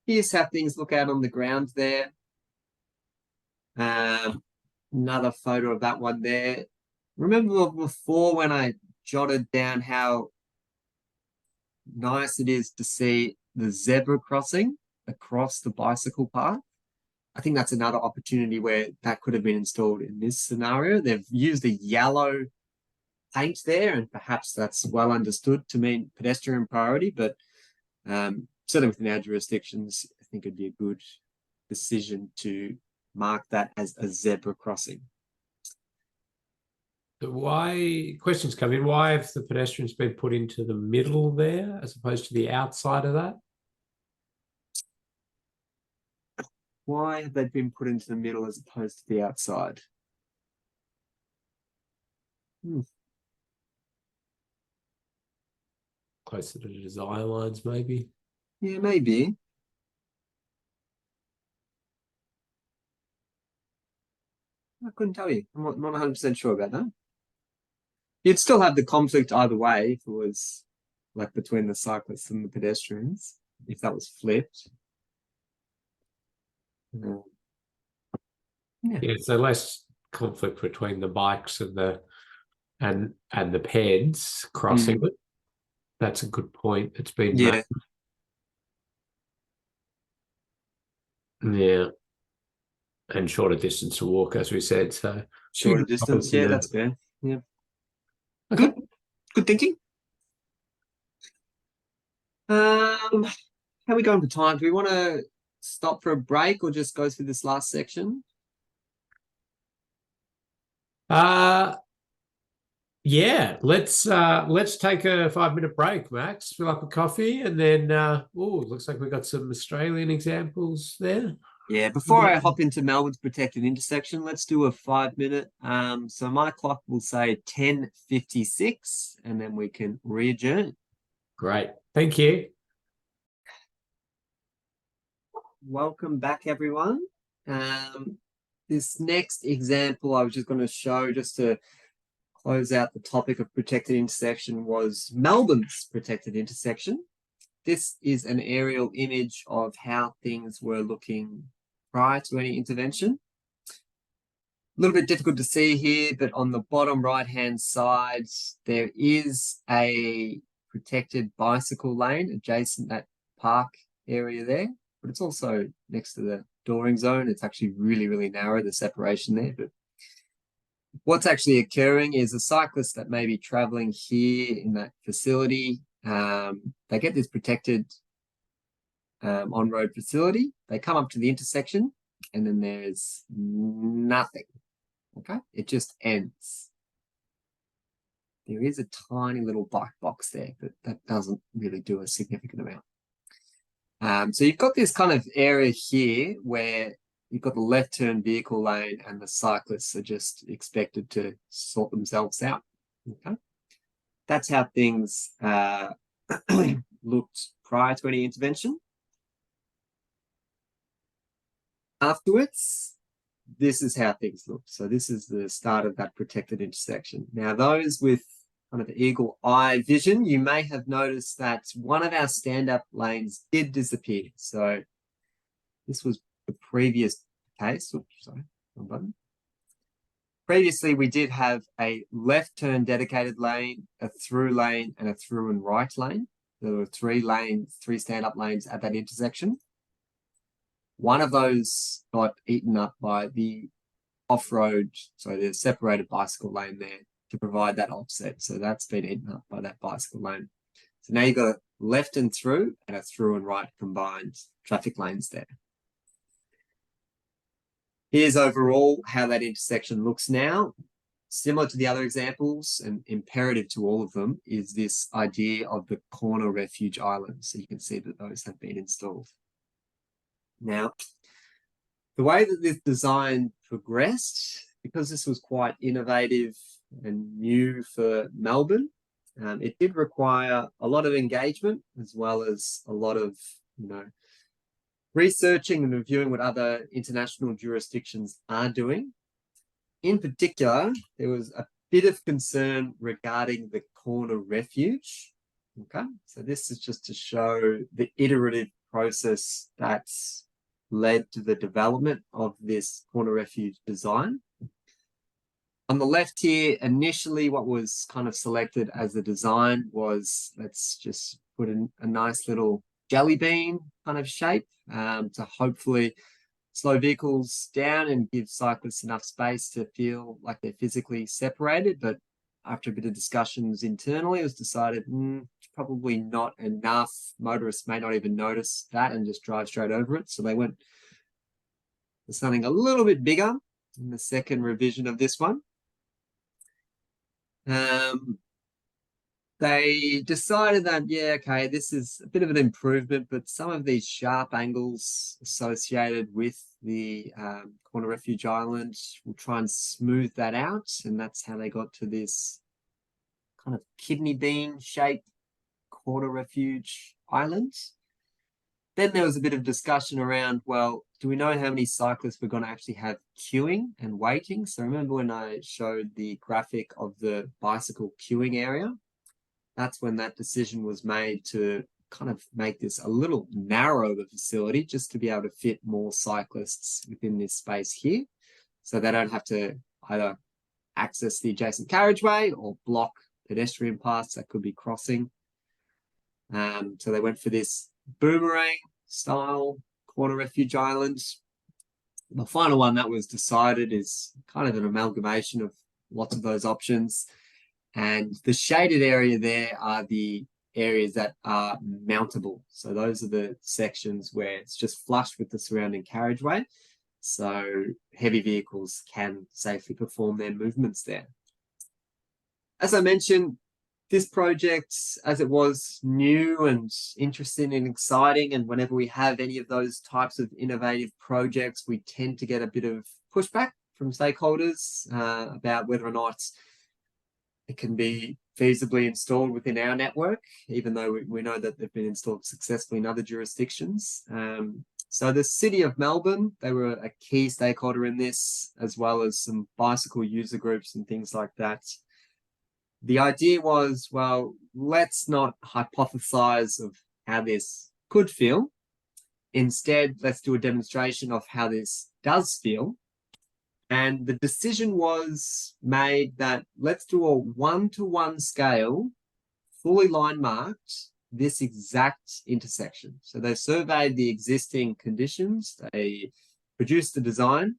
Here's how things look out on the ground there. Another photo of that one there. Remember before when I jotted down how nice it is to see the zebra crossing across the bicycle path? I think that's another opportunity where that could have been installed in this scenario. They've used a yellow paint there, and perhaps that's well understood to mean pedestrian priority, but certainly within our jurisdictions, I think it'd be a good decision to mark that as a zebra crossing. Why, questions come in, why have the pedestrians been put into the middle there as opposed to the outside of that? Why have they been put into the middle as opposed to the outside? Closer to the desire lines, maybe. Yeah, maybe. I couldn't tell you. I'm not 100% sure about that. You'd still have the conflict either way if it was like between the cyclists and the pedestrians, if that was flipped. Yeah, so less conflict between the bikes and the peds crossing it. That's a good point. It's been made. Yeah. And shorter distance to walk, as we said. So shorter distance, yeah, that's fair. Yeah. Okay. Good thinking. How are we going for time? Do we want to stop for a break or just go through this last section? Yeah, let's take a 5-minute break, Max. Fill up a coffee, and then looks like we've got some Australian examples there. Yeah, before I hop into Melbourne's protected intersection, let's do a 5-minute. So my clock will say 10:56, and then we can re-adjourn. Great. Thank you. Welcome back, everyone. This next example I was just going to show, just to close out the topic of protected intersection, was Melbourne's protected intersection. This is an aerial image of how things were looking prior to any intervention. A little bit difficult to see here, but on the bottom right-hand side, there is a protected bicycle lane adjacent that park area there, but it's also next to the dooring zone. It's actually really, really narrow, the separation there. But what's actually occurring is a cyclist that may be traveling here in that facility, they get this protected on-road facility. They come up to the intersection, and then there's nothing. Okay, it just ends. There is a tiny little bike box there, but that doesn't really do a significant amount. So you've got this kind of area here where you've got the left turn vehicle lane, and the cyclists are just expected to sort themselves out. Okay, that's how things looked prior to any intervention. Afterwards, this is how things look. So this is the start of that protected intersection. Now, those with kind of eagle eye vision, you may have noticed that one of our stand-up lanes did disappear. So this was the previous case. Oops, sorry, wrong button. Previously, we did have a left turn dedicated lane, a through lane, and a through and right lane. There were 3 lanes, 3 stand-up lanes at that intersection. One of those got eaten up by the off-road, so the separated bicycle lane there to provide that offset. So that's been eaten up by that bicycle lane. So now you've got a left and through and a through and right combined traffic lanes there. Here's overall how that intersection looks now. Similar to the other examples and imperative to all of them is this idea of the corner refuge island. So you can see that those have been installed. Now, the way that this design progressed, because this was quite innovative and new for Melbourne, it did require a lot of engagement as well as a lot of, researching and reviewing what other international jurisdictions are doing. In particular, there was a bit of concern regarding the corner refuge. Okay, so this is just to show the iterative process that's led to the development of this corner refuge design. On the left here, initially what was kind of selected as the design was, let's just put in a nice little jelly bean kind of shape to hopefully slow vehicles down and give cyclists enough space to feel like they're physically separated. But after a bit of discussions internally, it was decided it's probably not enough. Motorists may not even notice that and just drive straight over it. So they went for something a little bit bigger in the second revision of this one. They decided that, yeah, okay, this is a bit of an improvement, but some of these sharp angles associated with the corner refuge island, we'll try and smooth that out. And that's how they got to this kind of kidney bean shaped corner refuge island. Then there was a bit of discussion around, well, do we know how many cyclists we're going to actually have queuing and waiting? So remember when I showed the graphic of the bicycle queuing area? That's when that decision was made to kind of make this a little narrower facility just to be able to fit more cyclists within this space here. So they don't have to either access the adjacent carriageway or block pedestrian paths that could be crossing. So they went for this boomerang style corner refuge island. The final one that was decided is kind of an amalgamation of lots of those options. And the shaded area there are the areas that are mountable. So those are the sections where it's just flush with the surrounding carriageway. So heavy vehicles can safely perform their movements there. As I mentioned, this project, as it was new and interesting and exciting, and whenever we have any of those types of innovative projects, we tend to get a bit of pushback from stakeholders about whether or not it can be feasibly installed within our network, even though we know that they've been installed successfully in other jurisdictions. So the City of Melbourne, they were a key stakeholder in this, as well as some bicycle user groups and things like that. The idea was, well, let's not hypothesize of how this could feel. Instead, let's do a demonstration of how this does feel. And the decision was made that let's do a 1-to-1 scale, fully line marked, this exact intersection. So they surveyed the existing conditions, they produced the design,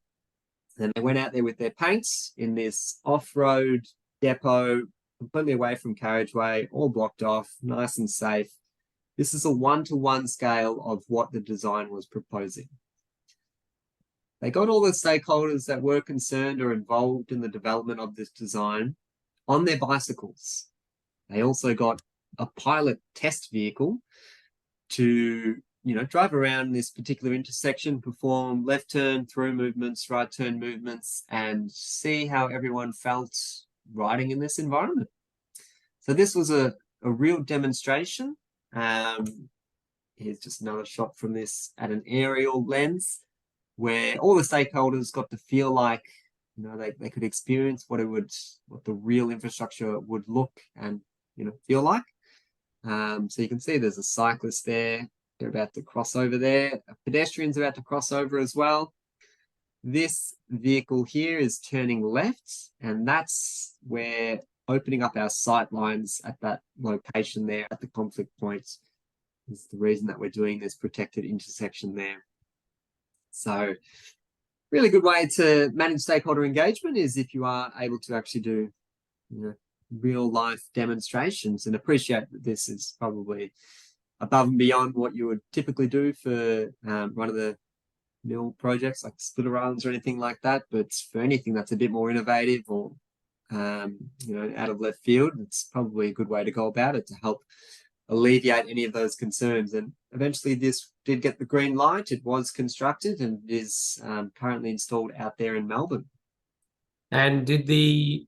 and they went out there with their paints in this off-road depot, completely away from carriageway, all blocked off, nice and safe. This is a 1-to-1 scale of what the design was proposing. They got all the stakeholders that were concerned or involved in the development of this design on their bicycles. They also got a pilot test vehicle to, drive around this particular intersection, perform left turn through movements, right turn movements, and see how everyone felt riding in this environment. So this was a real demonstration. Here's just another shot from this at an aerial lens, where all the stakeholders got to feel like, they could experience what the real infrastructure would look and, feel like. So you can see there's a cyclist there. They're about to cross over there. A pedestrian's about to cross over as well. This vehicle here is turning left, and that's where opening up our sight lines at that location there at the conflict point is the reason that we're doing this protected intersection there. So really good way to manage stakeholder engagement is if you are able to actually do real life demonstrations, and appreciate that this is probably above and beyond what you would typically do for run of the mill projects like splitter islands or anything like that. But for anything that's a bit more innovative or out of left field, it's probably a good way to go about it to help alleviate any of those concerns. And eventually this did get the green light. It was constructed and is currently installed out there in Melbourne. And did the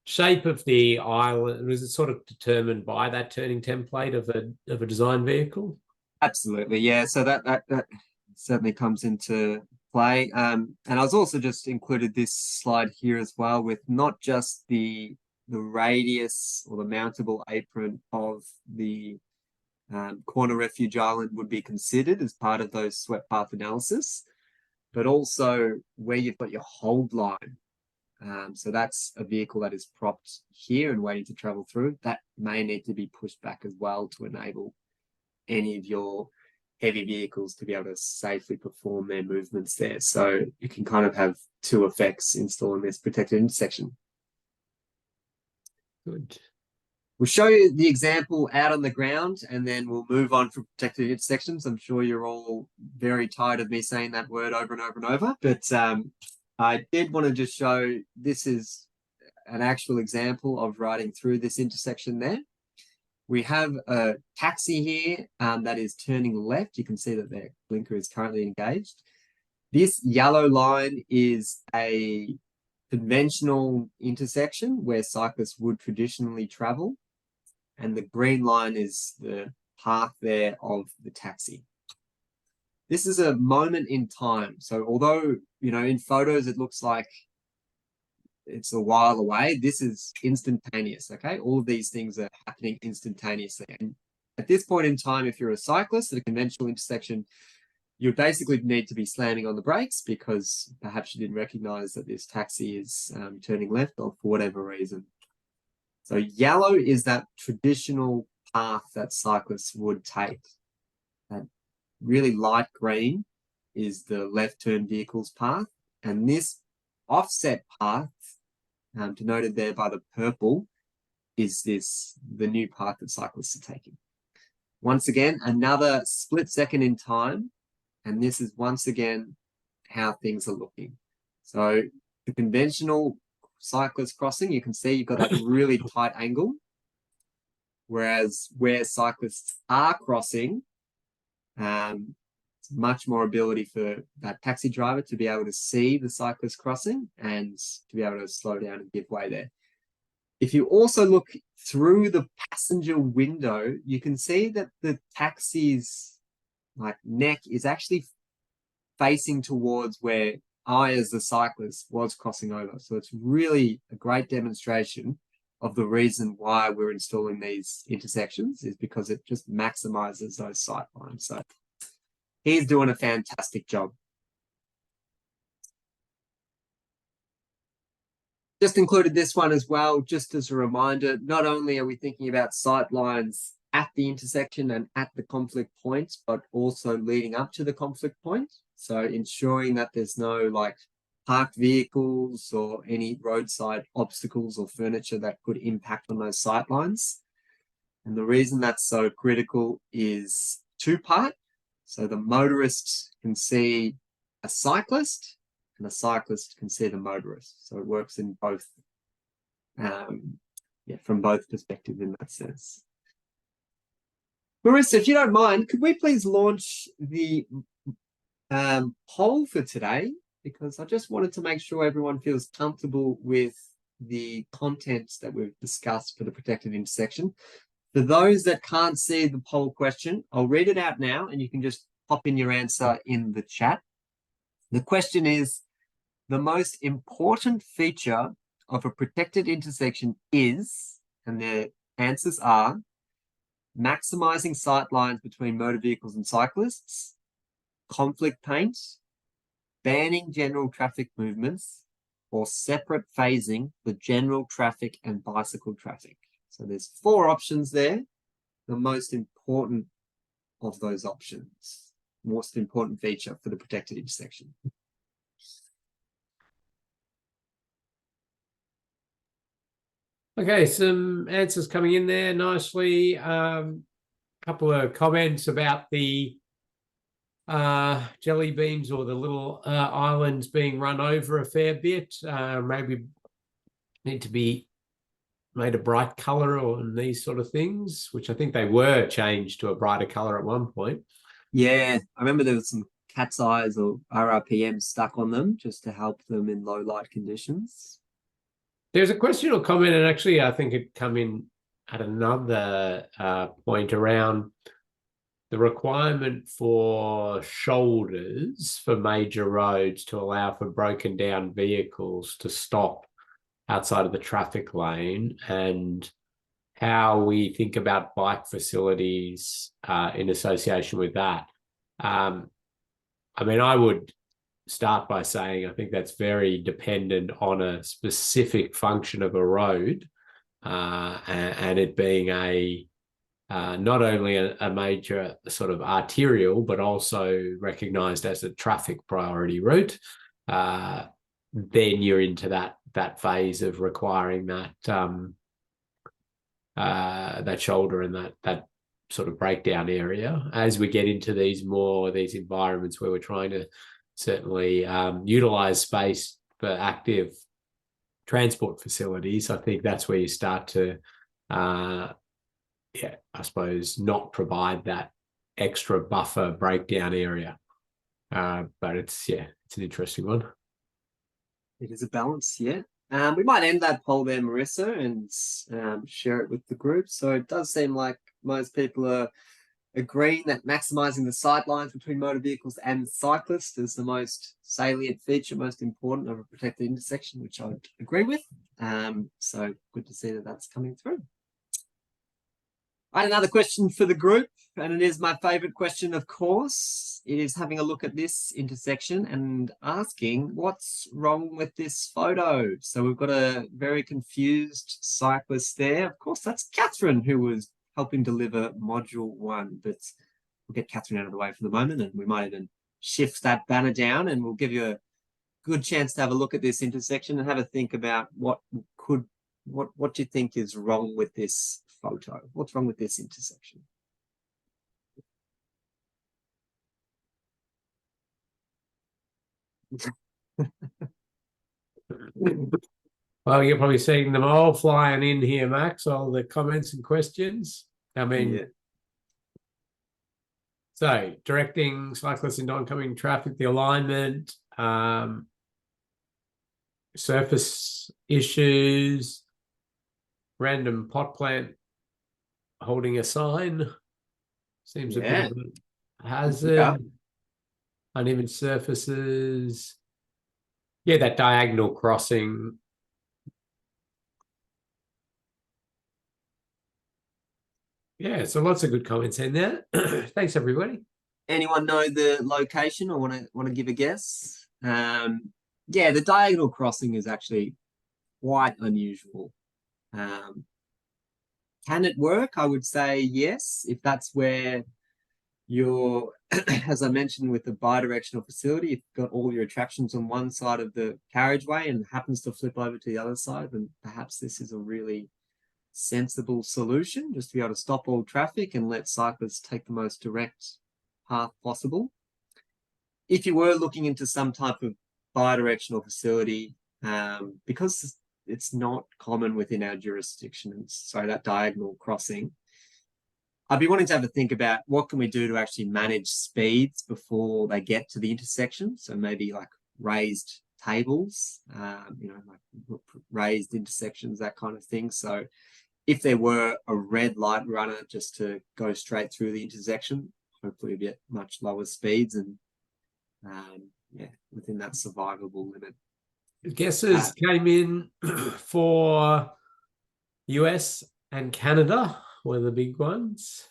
shape of the island, was it sort of determined by that turning template of a design vehicle? Absolutely, yeah. So that certainly comes into play. And I was also just included this slide here as well with not just the radius or the mountable apron of the corner refuge island would be considered as part of those swept path analysis, but also where you've got your hold line. So that's a vehicle that is propped here and waiting to travel through. That may need to be pushed back as well to enable any of your heavy vehicles to be able to safely perform their movements there. So you can kind of have two effects installing this protected intersection. Good. We'll show you the example out on the ground and then we'll move on for protected intersections. I'm sure you're all very tired of me saying that word over and over and over, but I did want to just show this is an actual example of riding through this intersection there. We have a taxi here that is turning left. You can see that their blinker is currently engaged. This yellow line is a conventional intersection where cyclists would traditionally travel. And the green line is the path there of the taxi. This is a moment in time. So although, in photos, it looks like it's a while away, this is instantaneous, okay? All of these things are happening instantaneously. And at this point in time, if you're a cyclist at a conventional intersection, you basically need to be slamming on the brakes because perhaps you didn't recognize that this taxi is turning left or for whatever reason. So yellow is that traditional path that cyclists would take. That really light green is the left turn vehicle's path. And this offset path, denoted there by the purple, is the new path that cyclists are taking. Once again, another split second in time. And this is once again how things are looking. So the conventional cyclist crossing, you can see you've got that really tight angle. Whereas where cyclists are crossing, it's much more ability for that taxi driver to be able to see the cyclist crossing and to be able to slow down and give way there. If you also look through the passenger window, you can see that the taxi's neck is actually facing towards where I, as the cyclist, was crossing over. So it's really a great demonstration of the reason why we're installing these intersections is because it just maximizes those sight lines. So he's doing a fantastic job. Just included this one as well, just as a reminder, not only are we thinking about sight lines at the intersection and at the conflict points, but also leading up to the conflict point. So ensuring that there's no parked vehicles or any roadside obstacles or furniture that could impact on those sight lines. And the reason that's so critical is two-part. So the motorist can see a cyclist and a cyclist can see the motorist. So it works in both, from both perspectives in that sense. Marissa, if you don't mind, could we please launch the poll for today? Because I just wanted to make sure everyone feels comfortable with the contents that we've discussed for the protected intersection. For those that can't see the poll question, I'll read it out now and you can just pop in your answer in the chat. The question is, the most important feature of a protected intersection is, and the answers are, maximizing sight lines between motor vehicles and cyclists, conflict paint, banning general traffic movements, or separate phasing for general traffic and bicycle traffic. So there's 4 options there. The most important of those options, most important feature for the protected intersection. Okay, some answers coming in there nicely. Couple of comments about the jelly beans or the little islands being run over a fair bit. Maybe need to be made a bright color on these sort of things, which I think they were changed to a brighter color at one point. Yeah, I remember there was some cat's eyes or RRPM stuck on them just to help them in low light conditions. There's a question or comment, and actually I think it come in at another point around the requirement for shoulders for major roads to allow for broken down vehicles to stop outside of the traffic lane, and how we think about bike facilities in association with that. I mean, I would start by saying I think that's very dependent on a specific function of a road, and it being a not only a major sort of arterial, but also recognized as a traffic priority route. Then you're into that phase of requiring that that shoulder and that sort of breakdown area. As we get into these environments where we're trying to certainly utilize space for active transport facilities, I think that's where you start to I suppose not provide that extra buffer breakdown area. But it's an interesting one. It is a balance, yeah. We might end that poll there, Marissa, and share it with the group. So it does seem like most people are agreeing that maximizing the sight lines between motor vehicles and cyclists is the most salient feature, most important of a protected intersection, which I would agree with. So good to see that that's coming through. I had another question for the group, and it is my favorite question, of course. It is having a look at this intersection and asking what's wrong with this photo. So we've got a very confused cyclist there. Of course, that's Catherine, who was helping deliver module 1, but we'll get Catherine out of the way for the moment, and we might even shift that banner down, and we'll give you a good chance to have a look at this intersection and have a think about what do you think is wrong with this photo? What's wrong with this intersection? Well, you're probably seeing them all flying in here, Max, all the comments and questions. I mean, yeah. So directing cyclists into oncoming traffic, the alignment, surface issues, random pot plant holding a sign, seems a bit of a hazard, uneven surfaces. Yeah, that diagonal crossing. Yeah, so lots of good comments in there. Thanks, everybody. Anyone know the location or want to give a guess? Yeah, the diagonal crossing is actually quite unusual. Can it work? I would say yes, if that's where you're, as I mentioned, with the bi-directional facility, if you've got all your attractions on one side of the carriageway and happens to flip over to the other side, then perhaps this is a really sensible solution, just to be able to stop all traffic and let cyclists take the most direct path possible. If you were looking into some type of bi-directional facility, because it's not common within our jurisdiction, so that diagonal crossing, I'd be wanting to have a think about what can we do to actually manage speeds before they get to the intersection. So maybe like raised tables, like raised intersections, that kind of thing. So if there were a red light runner just to go straight through the intersection, hopefully be at much lower speeds and within that survivable limit. Guesses came in for US and Canada were the big ones.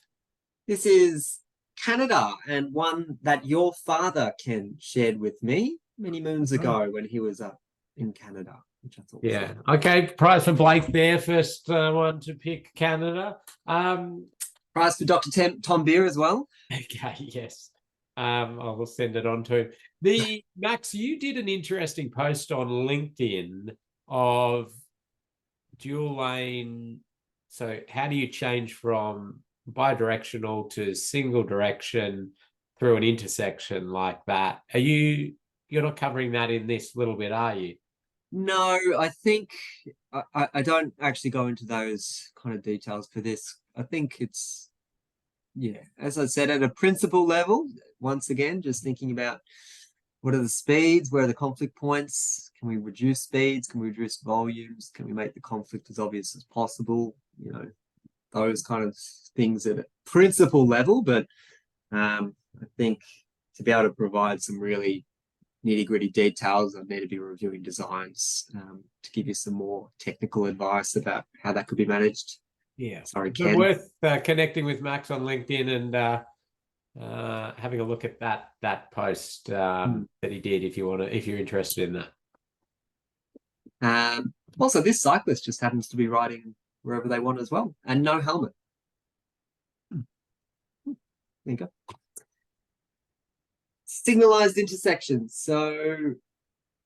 This is Canada, and one that your father, Ken, shared with me many moons ago when he was up in Canada, which I thought was okay. Prize for Blake there, first one to pick Canada. Prize for Dr. Tom Beer as well. Okay, yes. I will send it on to him. Max, you did an interesting post on LinkedIn of dual lane. So how do you change from bidirectional to single direction through an intersection like that? You're not covering that in this little bit, are you? No, I think I don't actually go into those kind of details for this. I think it's, yeah, as I said, at a principle level, once again, just thinking about what are the speeds, where are the conflict points, can we reduce speeds, can we reduce volumes, can we make the conflict as obvious as possible, you know, those kind of things at a principle level. But I think to be able to provide some really nitty-gritty details, I need to be reviewing designs to give you some more technical advice about how that could be managed. Yeah, Sorry, but Ken. worth connecting with Max on LinkedIn and having a look at that post that he did if you're interested in that. Also, this cyclist just happens to be riding wherever they want as well, and no helmet. There you go. Signalized intersections. So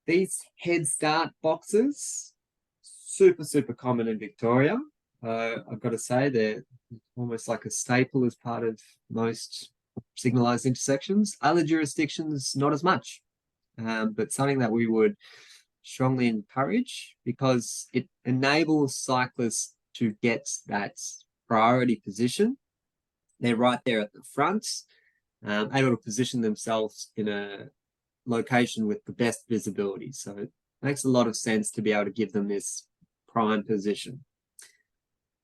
these head start boxes, super common in Victoria. I've got to say they're almost like a staple as part of most signalized intersections. Other jurisdictions, not as much, but something that we would strongly encourage because it enables cyclists to get that priority position. They're right there at the front, able to position themselves in a location with the best visibility. So it makes a lot of sense to be able to give them this prime position.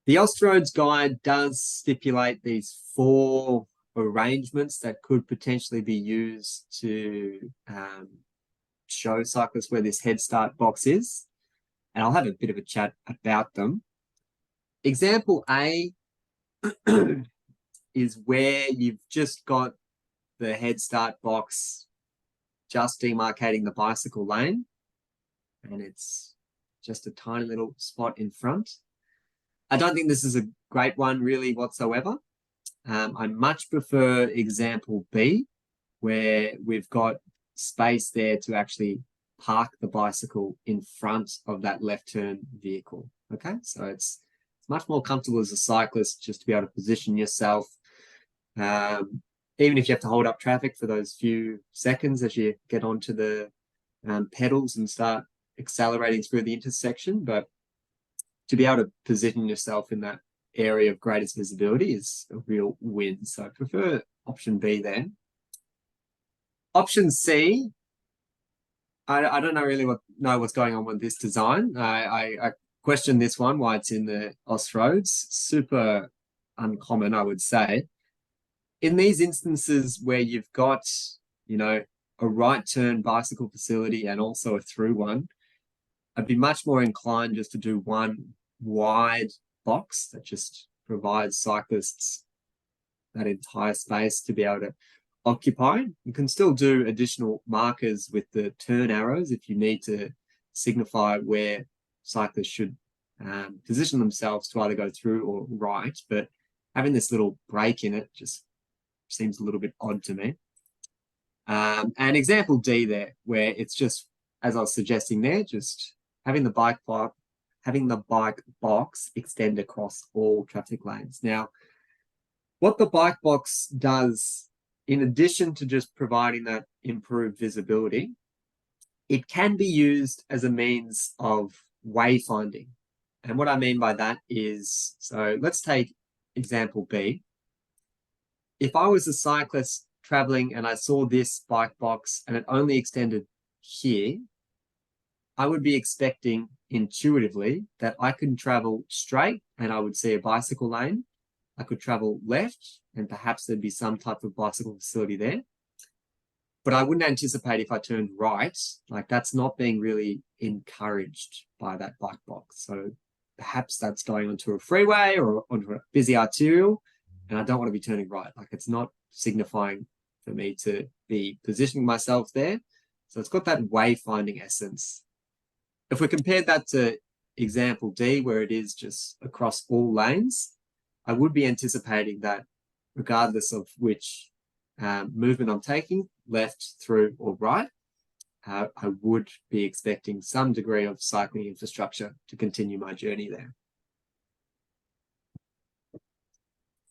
The Austroads guide does stipulate these 4 arrangements that could potentially be used to show cyclists where this head start box is. And I'll have a bit of a chat about them. Example A is where you've just got the head start box just demarcating the bicycle lane, and it's just a tiny little spot in front. I don't think this is a great one really whatsoever. I much prefer example B, where we've got space there to actually park the bicycle in front of that left turn vehicle. Okay, so it's much more comfortable as a cyclist just to be able to position yourself, even if you have to hold up traffic for those few seconds as you get onto the pedals and start accelerating through the intersection. But to be able to position yourself in that area of greatest visibility is a real win. So I prefer option B there. Option C, I don't know really what's going on with this design. I question this one, why it's in the Austroads. Super uncommon, I would say. In these instances where you've got, you know, a right turn bicycle facility and also a through one, I'd be much more inclined just to do one wide box that just provides cyclists that entire space to be able to occupy. You can still do additional markers with the turn arrows if you need to signify where cyclists should position themselves to either go through or right, but having this little break in it just seems a little bit odd to me. And example D there, where it's just, as I was suggesting there, just having the bike box extend across all traffic lanes. Now, what the bike box does, in addition to just providing that improved visibility, it can be used as a means of wayfinding. And what I mean by that is, so let's take example B. If I was a cyclist traveling and I saw this bike box and it only extended here, I would be expecting intuitively that I can travel straight and I would see a bicycle lane. I could travel left and perhaps there'd be some type of bicycle facility there. But I wouldn't anticipate if I turned right, like that's not being really encouraged by that bike box. So perhaps that's going onto a freeway or onto a busy arterial, and I don't want to be turning right. Like it's not signifying for me to be positioning myself there. So it's got that wayfinding essence. If we compare that to example D, where it is just across all lanes, I would be anticipating that regardless of which movement I'm taking, left, through, or right, I would be expecting some degree of cycling infrastructure to continue my journey there.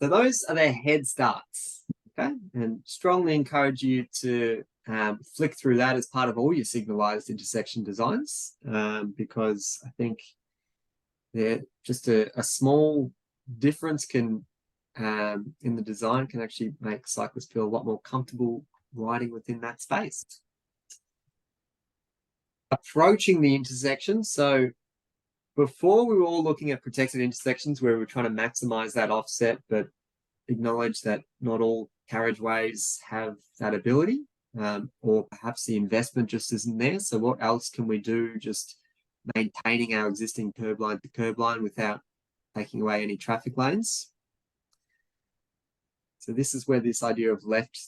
So those are their head starts, okay? And strongly encourage you to flick through that as part of all your signalized intersection designs, because I think they're just a small difference can in the design can actually make cyclists feel a lot more comfortable riding within that space. Approaching the intersection. So before we were all looking at protected intersections where we were trying to maximize that offset, but acknowledge that not all carriageways have that ability, or perhaps the investment just isn't there. So what else can we do just maintaining our existing curb line to curb line without taking away any traffic lanes? So this is where this idea of left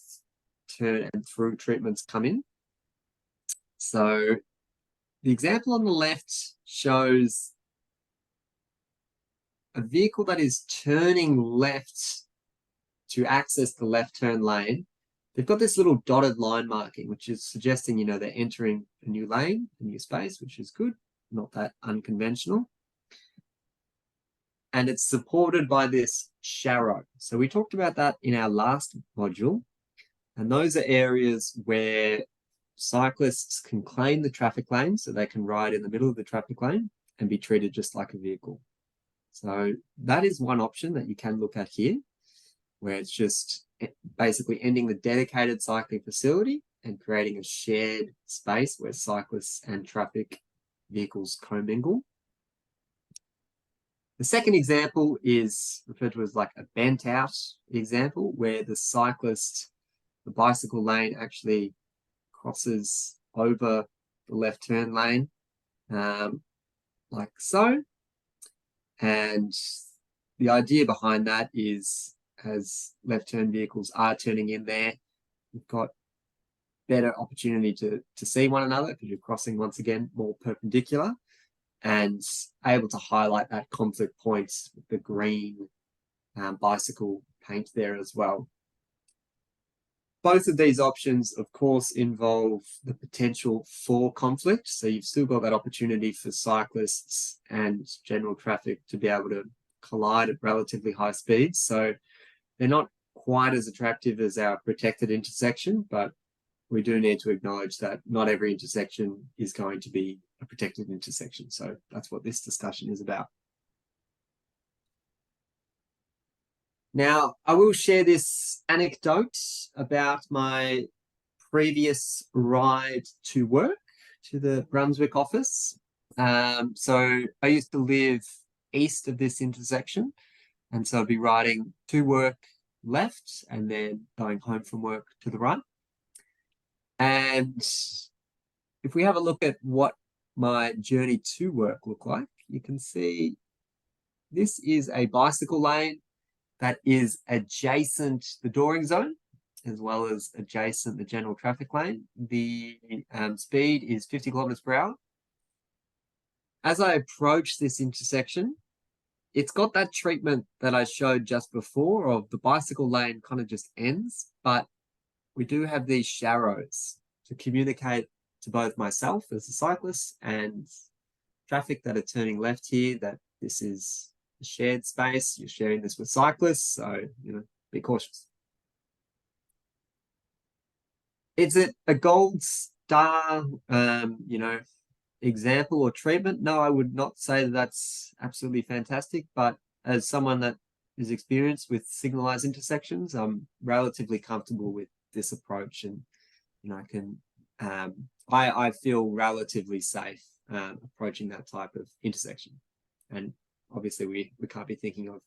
turn and through treatments come in. So the example on the left shows a vehicle that is turning left to access the left turn lane. They've got this little dotted line marking, which is suggesting, you know, they're entering a new lane, a new space, which is good, not that unconventional. And it's supported by this sharrow. So we talked about that in our last module. And those are areas where cyclists can claim the traffic lane, so they can ride in the middle of the traffic lane and be treated just like a vehicle. So that is one option that you can look at here, where it's just basically ending the dedicated cycling facility and creating a shared space where cyclists and traffic vehicles commingle. The second example is referred to as like a bent out example, where the cyclist, the bicycle lane actually crosses over the left turn lane, like so. And the idea behind that is, as left turn vehicles are turning in there, you've got better opportunity to see one another because you're crossing once again more perpendicular, and able to highlight that conflict points with the green bicycle paint there as well. Both of these options, of course, involve the potential for conflict. So you've still got that opportunity for cyclists and general traffic to be able to collide at relatively high speeds. So they're not quite as attractive as our protected intersection, but we do need to acknowledge that not every intersection is going to be a protected intersection. So that's what this discussion is about. Now, I will share this anecdote about my previous ride to work, to the Brunswick office. So I used to live east of this intersection, and so I'd be riding to work left and then going home from work to the right. And if we have a look at what my journey to work looked like, you can see this is a bicycle lane that is adjacent the dooring zone, as well as adjacent the general traffic lane. The speed is 50 kilometers per hour. As I approach this intersection, it's got that treatment that I showed just before of the bicycle lane kind of just ends, but we do have these sharrows to communicate to both myself as a cyclist and traffic that are turning left here that this is a shared space. You're sharing this with cyclists, so, you know, be cautious. Is it a gold star, you know, example or treatment? No, I would not say that that's absolutely fantastic, but as someone that is experienced with signalized intersections, I'm relatively comfortable with this approach, and you know, I can I feel relatively safe approaching that type of intersection. And obviously we can't be thinking of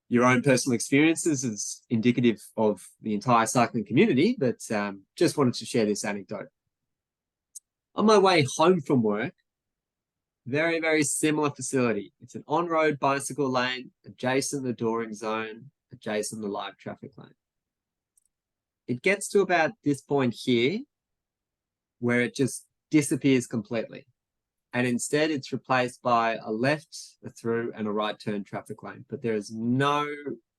your own personal experiences as indicative of the entire cycling community, but just wanted to share this anecdote. On my way home from work, very, very similar facility. It's an on-road bicycle lane, adjacent the dooring zone, adjacent the live traffic lane. It gets to about this point here where it just disappears completely. And instead it's replaced by a left, a through, and a right turn traffic lane. But there is no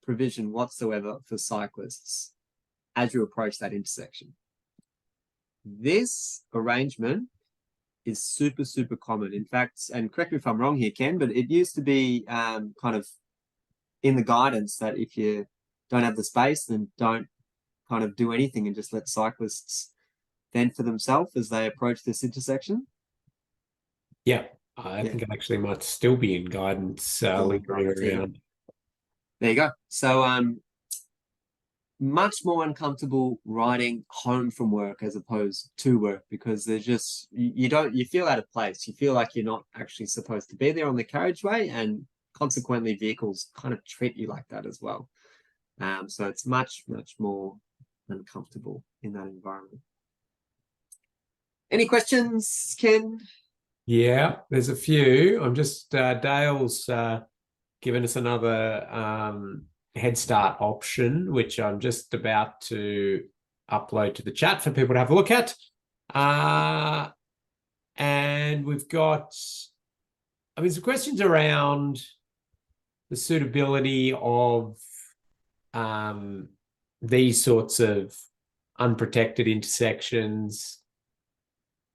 provision whatsoever for cyclists as you approach that intersection. this arrangement is super, super common. In fact, and correct me if I'm wrong here, Ken, but it used to be kind of in the guidance that if you don't have the space, then don't kind of do anything and just let cyclists fend for themselves as they approach this intersection. Yeah, I think it actually might still be in guidance lingering around. There you go. So much more uncomfortable riding home from work as opposed to work, because there's just you feel out of place. You feel like you're not actually supposed to be there on the carriageway, and consequently vehicles kind of treat you like that as well. So it's much more uncomfortable in that environment. Any questions, Ken? Yeah, there's a few. I'm just Dale's given us another head start option, which I'm just about to upload to the chat for people to have a look at. And we've got, some questions around the suitability of these sorts of unprotected intersections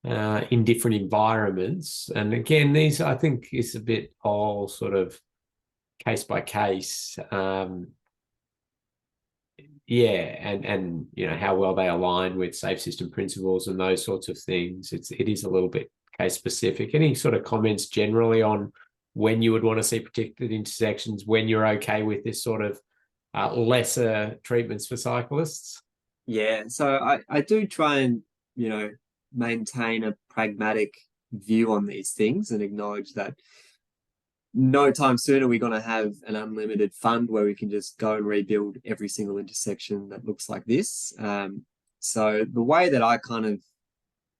in different environments. And again, these, I think, is a bit all sort of case by case. And how well they align with safe system principles and those sorts of things. It is a little bit case specific. Any sort of comments generally on when you would want to see protected intersections, when you're okay with this sort of lesser treatments for cyclists? Yeah, so I do try and, maintain a pragmatic view on these things and acknowledge that no time soon are we going to have an unlimited fund where we can just go and rebuild every single intersection that looks like this. So the way that I kind of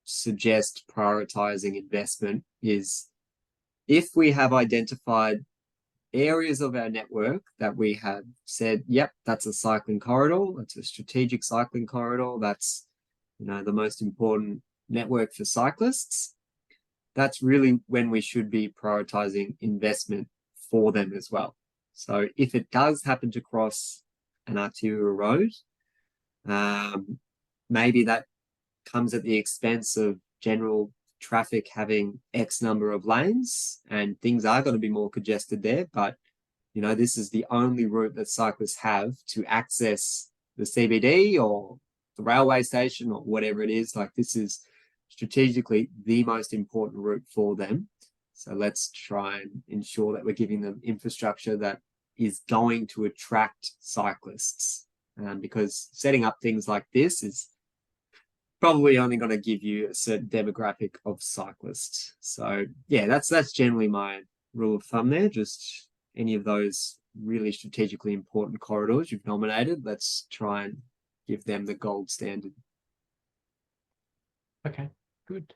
suggest prioritizing investment is, if we have identified areas of our network that we have said, yep, that's a cycling corridor, that's a strategic cycling corridor, that's the most important network for cyclists, that's really when we should be prioritizing investment for them as well. So if it does happen to cross an arterial road, maybe that comes at the expense of general traffic having X number of lanes, and things are going to be more congested there. But, this is the only route that cyclists have to access the CBD or the railway station or whatever it is. Like, this is strategically the most important route for them. So let's try and ensure that we're giving them infrastructure that is going to attract cyclists, because setting up things like this is probably only going to give you a certain demographic of cyclists. So yeah, that's generally my rule of thumb there. Just any of those really strategically important corridors you've nominated, let's try and give them the gold standard. Okay, good.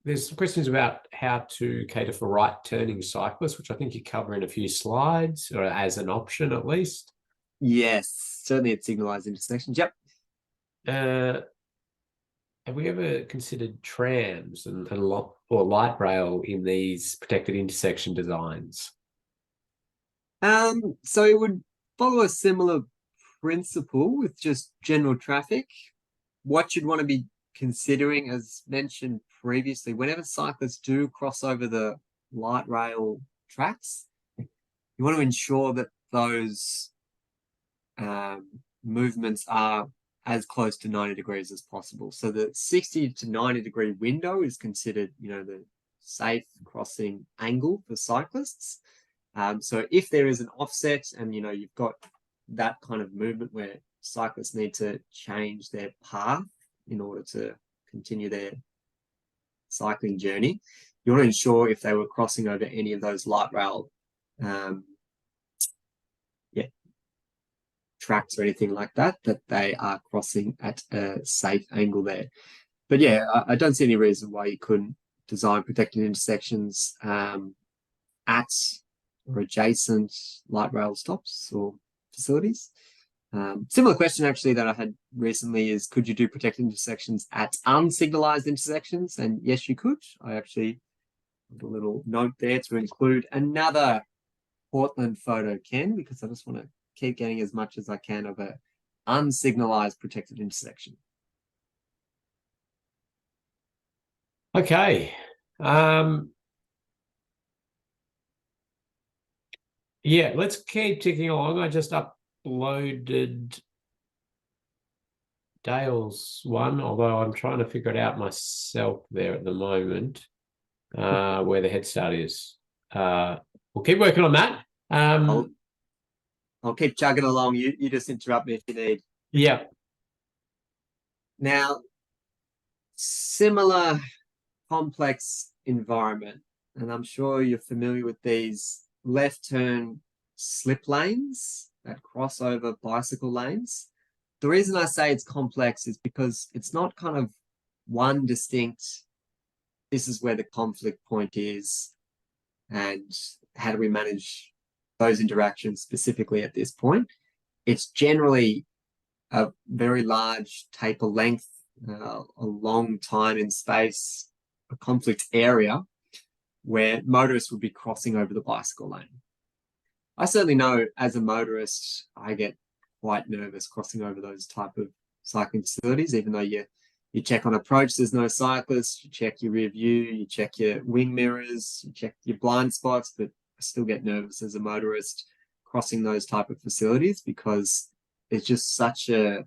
There's some questions about how to cater for right turning cyclists, which I think you cover in a few slides, or as an option at least. Yes, certainly at signalized intersections. Yep. Have we ever considered trams and or light rail in these protected intersection designs? So it would follow a similar principle with just general traffic. What you'd want to be considering, as mentioned previously, whenever cyclists do cross over the light rail tracks, you want to ensure that those movements are as close to 90 degrees as possible. So the 60 to 90 degree window is considered, the safe crossing angle for cyclists. So if there is an offset and, you've got that kind of movement where cyclists need to change their path in order to continue their cycling journey, you want to ensure, if they were crossing over any of those light rail tracks or anything like that, that they are crossing at a safe angle there. But yeah, I don't see any reason why you couldn't design protected intersections at or adjacent light rail stops or facilities. Similar question actually that I had recently is, could you do protected intersections at unsignalized intersections? And yes, you could. I actually have a little note there to include another Portland photo, Ken, because I just want to keep getting as much as I can of a unsignalized protected intersection. Okay. Yeah, let's keep ticking along. I just uploaded Dale's one, although I'm trying to figure it out myself there at the moment, where the head start is. We'll keep working on that. I'll keep chugging along. You just interrupt me if you need. Yeah. Now, similar complex environment, and I'm sure you're familiar with these left turn slip lanes that cross over bicycle lanes. The reason I say it's complex is because it's not kind of one distinct, this is where the conflict point is, and how do we manage those interactions specifically at this point. It's generally a very large taper length, a long time in space, a conflict area where motorists would be crossing over the bicycle lane. I certainly know as a motorist, I get quite nervous crossing over those type of cycling facilities, even though you check on approach, there's no cyclists, you check your rear view, you check your wing mirrors, you check your blind spots, but I still get nervous as a motorist crossing those type of facilities because it's just such a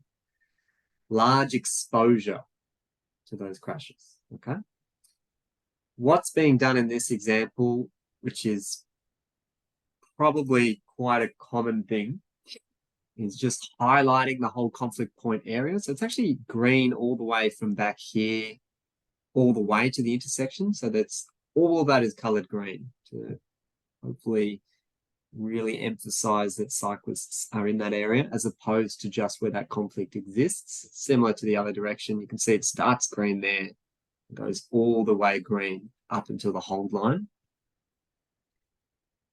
large exposure to those crashes, okay? What's being done in this example, which is probably quite a common thing, is just highlighting the whole conflict point area. So it's actually green all the way from back here, all the way to the intersection. So that's all of that is colored green to hopefully really emphasize that cyclists are in that area as opposed to just where that conflict exists. Similar to the other direction, you can see it starts green there, goes all the way green up until the hold line.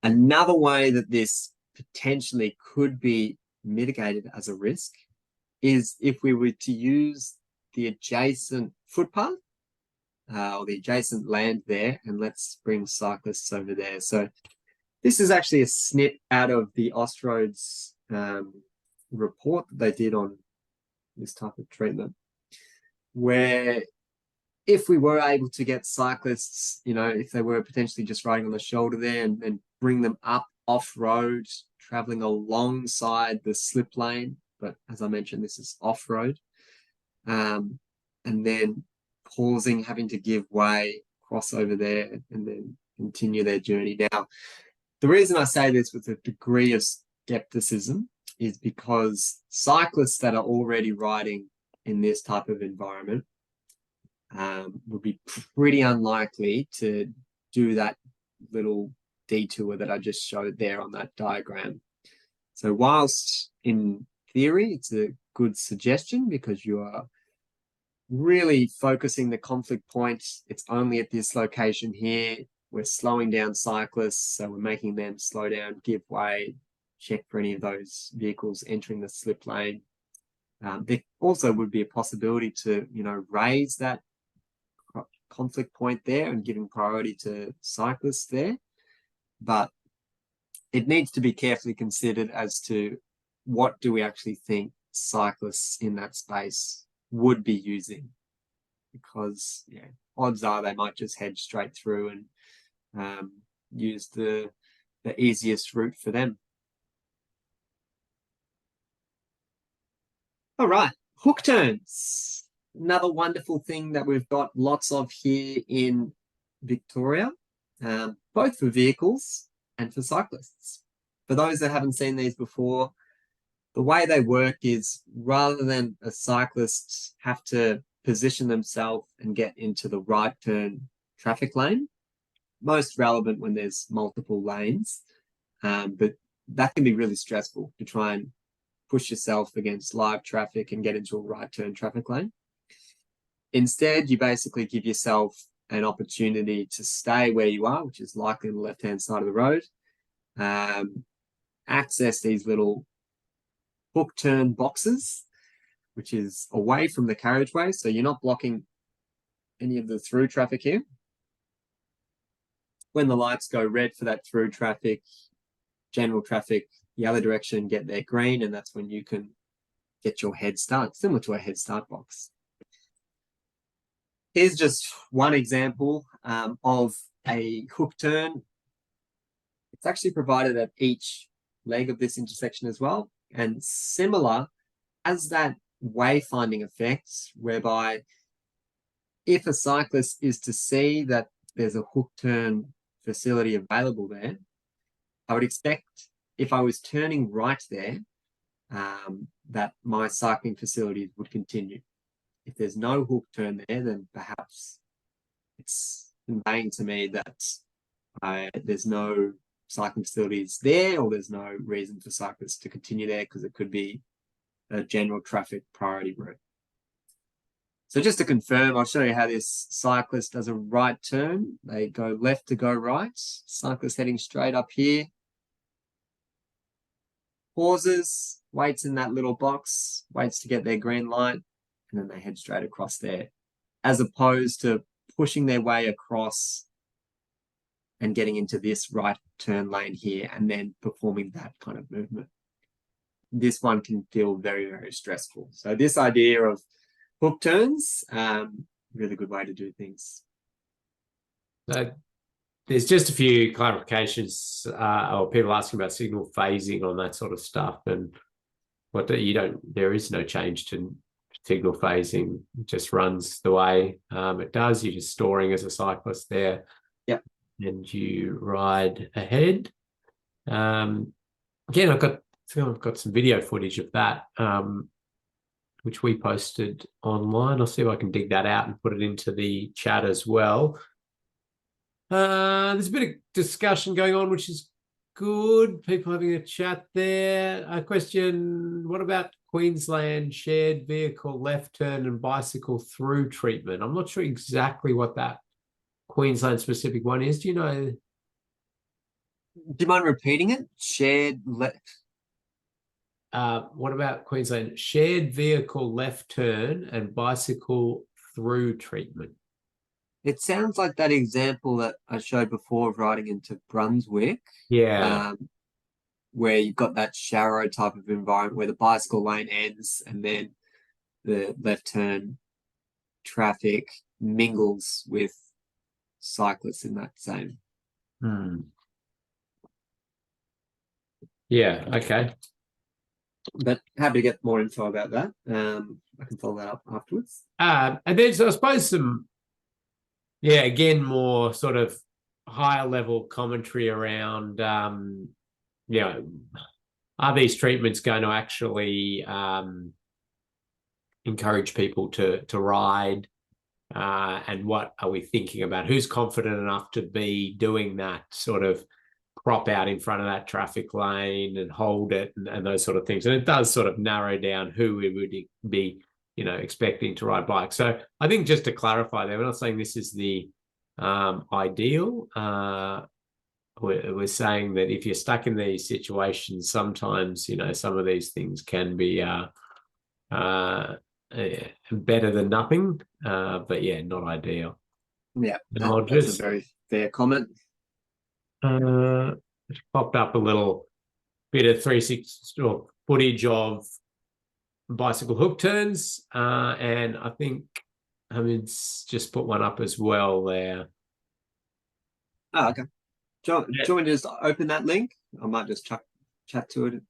Another way that this potentially could be mitigated as a risk is if we were to use the adjacent footpath or the adjacent land there, and let's bring cyclists over there. So this is actually a snip out of the Austroads report that they did on this type of treatment, where if we were able to get cyclists, you know, if they were potentially just riding on the shoulder there and bring them up off-road, traveling alongside the slip lane, but as I mentioned, this is off-road, and then pausing, having to give way, cross over there, and then continue their journey. Now, the reason I say this with a degree of skepticism is because cyclists that are already riding in this type of environment would be pretty unlikely to do that little detour that I just showed there on that diagram. So whilst in theory, it's a good suggestion because you are really focusing the conflict point. It's only at this location here. We're slowing down cyclists, so we're making them slow down, give way, check for any of those vehicles entering the slip lane. There also would be a possibility to, you know, raise that conflict point there and giving priority to cyclists there. But it needs to be carefully considered as to what do we actually think cyclists in that space would be using, because yeah, odds are they might just head straight through and use the easiest route for them. All right, hook turns. Another wonderful thing that we've got lots of here in Victoria, both for vehicles and for cyclists. For those that haven't seen these before, the way they work is rather than a cyclist have to position themselves and get into the right turn traffic lane, most relevant when there's multiple lanes, but that can be really stressful to try and push yourself against live traffic and get into a right turn traffic lane. Instead, you basically give yourself an opportunity to stay where you are, which is likely on the left-hand side of the road, access these little hook turn boxes, which is away from the carriageway, so you're not blocking any of the through traffic here. When the lights go red for that through traffic, general traffic, the other direction get their green, and that's when you can get your head start, similar to a head start box. Here's just one example of a hook turn. It's actually provided at each leg of this intersection as well, and similar as that wayfinding effect, whereby if a cyclist is to see that there's a hook turn facility available there, I would expect if I was turning right there, that my cycling facilities would continue. If there's no hook turn there, then perhaps it's conveying to me that there's no cycling facilities there, or there's no reason for cyclists to continue there because it could be a general traffic priority route. So just to confirm, I'll show you how this cyclist does a right turn. They go left to go right. Cyclist heading straight up here. Pauses, waits in that little box, waits to get their green light, and then they head straight across there, as opposed to pushing their way across and getting into this right turn lane here and then performing that kind of movement. This one can feel very, very stressful. So this idea of hook turns, really good way to do things. So there's just a few clarifications or people asking about signal phasing on that sort of stuff, and what there is no change to signal phasing. It just runs the way it does. You're just storing as a cyclist there. Yep. And you ride ahead. Again, I've got some video footage of that, which we posted online. I'll see if I can dig that out and put it into the chat as well. There's a bit of discussion going on, which is good. People having a chat there. A question, what about Queensland shared vehicle left turn and bicycle through treatment? I'm not sure exactly what that Queensland specific one is. Do you know? Do you mind repeating it? Shared left. What about Queensland shared vehicle left turn and bicycle through treatment? It sounds like that example that I showed before of riding into Brunswick. Yeah. Where you've got that sharrow type of environment where the bicycle lane ends and then the left turn traffic mingles with cyclists in that same. Yeah, okay. But happy to get more info about that. I can follow that up afterwards. And there's, I suppose, some, again, more sort of higher level commentary around, are these treatments going to actually encourage people to ride? And what are we thinking about? Who's confident enough to be doing that sort of prop out in front of that traffic lane and hold it and those sort of things? And it does sort of narrow down who we would be, expecting to ride bikes. So I think just to clarify there, we're not saying this is the ideal. We're saying that if you're stuck in these situations, sometimes, some of these things can be better than nothing, but not ideal. Yeah, that's a very fair comment. It popped up a little bit of 360 or footage of bicycle hook turns, and I think Hamid's just put one up as well there. Oh, okay. Do you want to just open that link? I might just chat to it.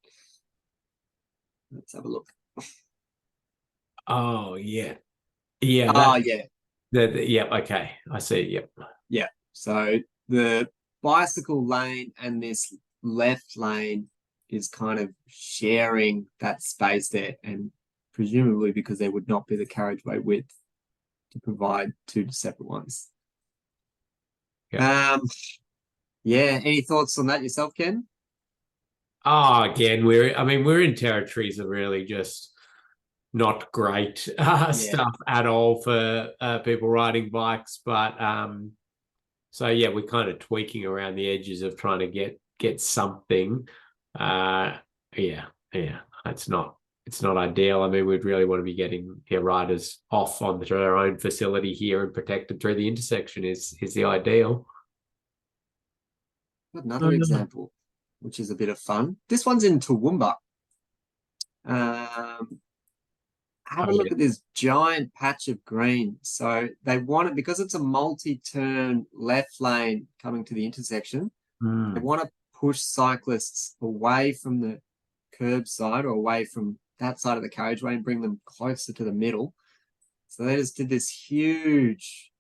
Let's have a look. Oh, yeah. Yeah. Oh, yeah. Yep. Okay. I see. Yep. Yeah. So the bicycle lane and this left lane is kind of sharing that space there, and presumably because there would not be the carriageway width to provide two separate ones. Yeah. Any thoughts on that yourself, Ken? Again, we're in territories that really just not great stuff at all for people riding bikes, but so we're kind of tweaking around the edges of trying to get something. It's not ideal. I mean, we'd really want to be getting riders off on their own facility here and protected through the intersection is the ideal. Another example, which is a bit of fun. This one's in Toowoomba. have Oh, a look yeah. at this giant patch of green. So they want it because it's a multi-turn left lane coming to the intersection. They want to push cyclists away from the curbside or away from that side of the carriageway and bring them closer to the middle. So they just did this huge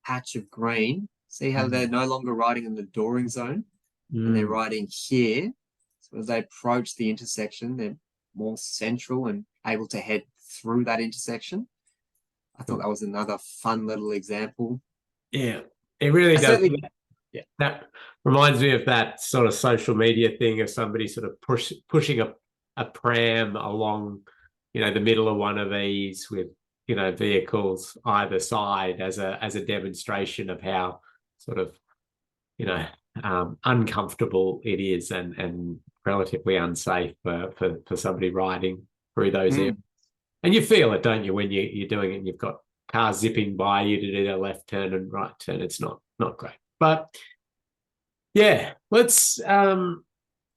patch of green. See how they're no longer riding in the dooring zone and they're riding here. So as they approach the intersection, they're more central and able to head through that intersection. I thought that was another fun little example. Yeah, it really I does. certainly- yeah. That reminds me of that sort of social media thing of somebody sort of pushing a pram along, the middle of one of these with, vehicles either side as a demonstration of how sort of, uncomfortable it is and relatively unsafe for somebody riding through those areas. And you feel it, don't you, when you're doing it and you've got cars zipping by you to do a left turn and right turn. It's not great. But yeah, let's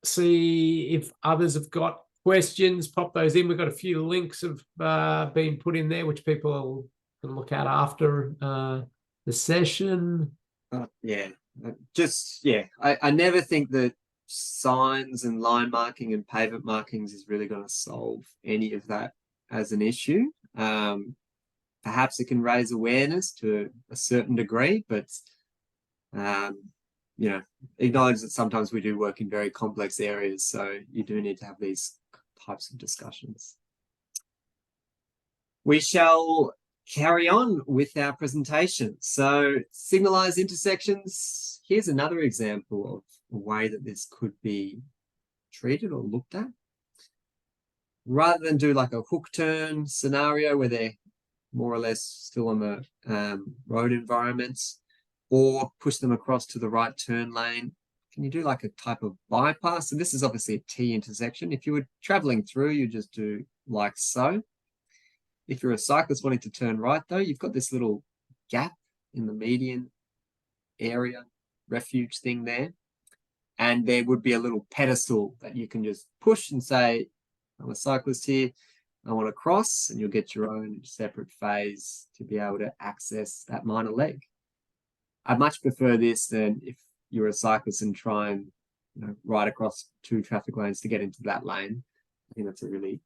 see if others have got questions. Pop those in. We've got a few links have been put in there, which people can look at after the session. I never think that signs and line marking and pavement markings is really going to solve any of that as an issue. Perhaps it can raise awareness to a certain degree, but acknowledge that sometimes we do work in very complex areas, so you do need to have these types of discussions. We shall carry on with our presentation. So signalized intersections, here's another example of a way that this could be treated or looked at. Rather than do like a hook turn scenario where they're more or less still on the road environments, or push them across to the right turn lane, can you do like a type of bypass? And this is obviously a T intersection. If you were traveling through, you just do like so. If you're a cyclist wanting to turn right, though, you've got this little gap in the median area, refuge thing there. And there would be a little pedestal that you can just push and say, I'm a cyclist here, I want to cross, and you'll get your own separate phase to be able to access that minor leg. I much prefer this than if you're a cyclist and try and ride across 2 traffic lanes to get into that lane. I think that's a really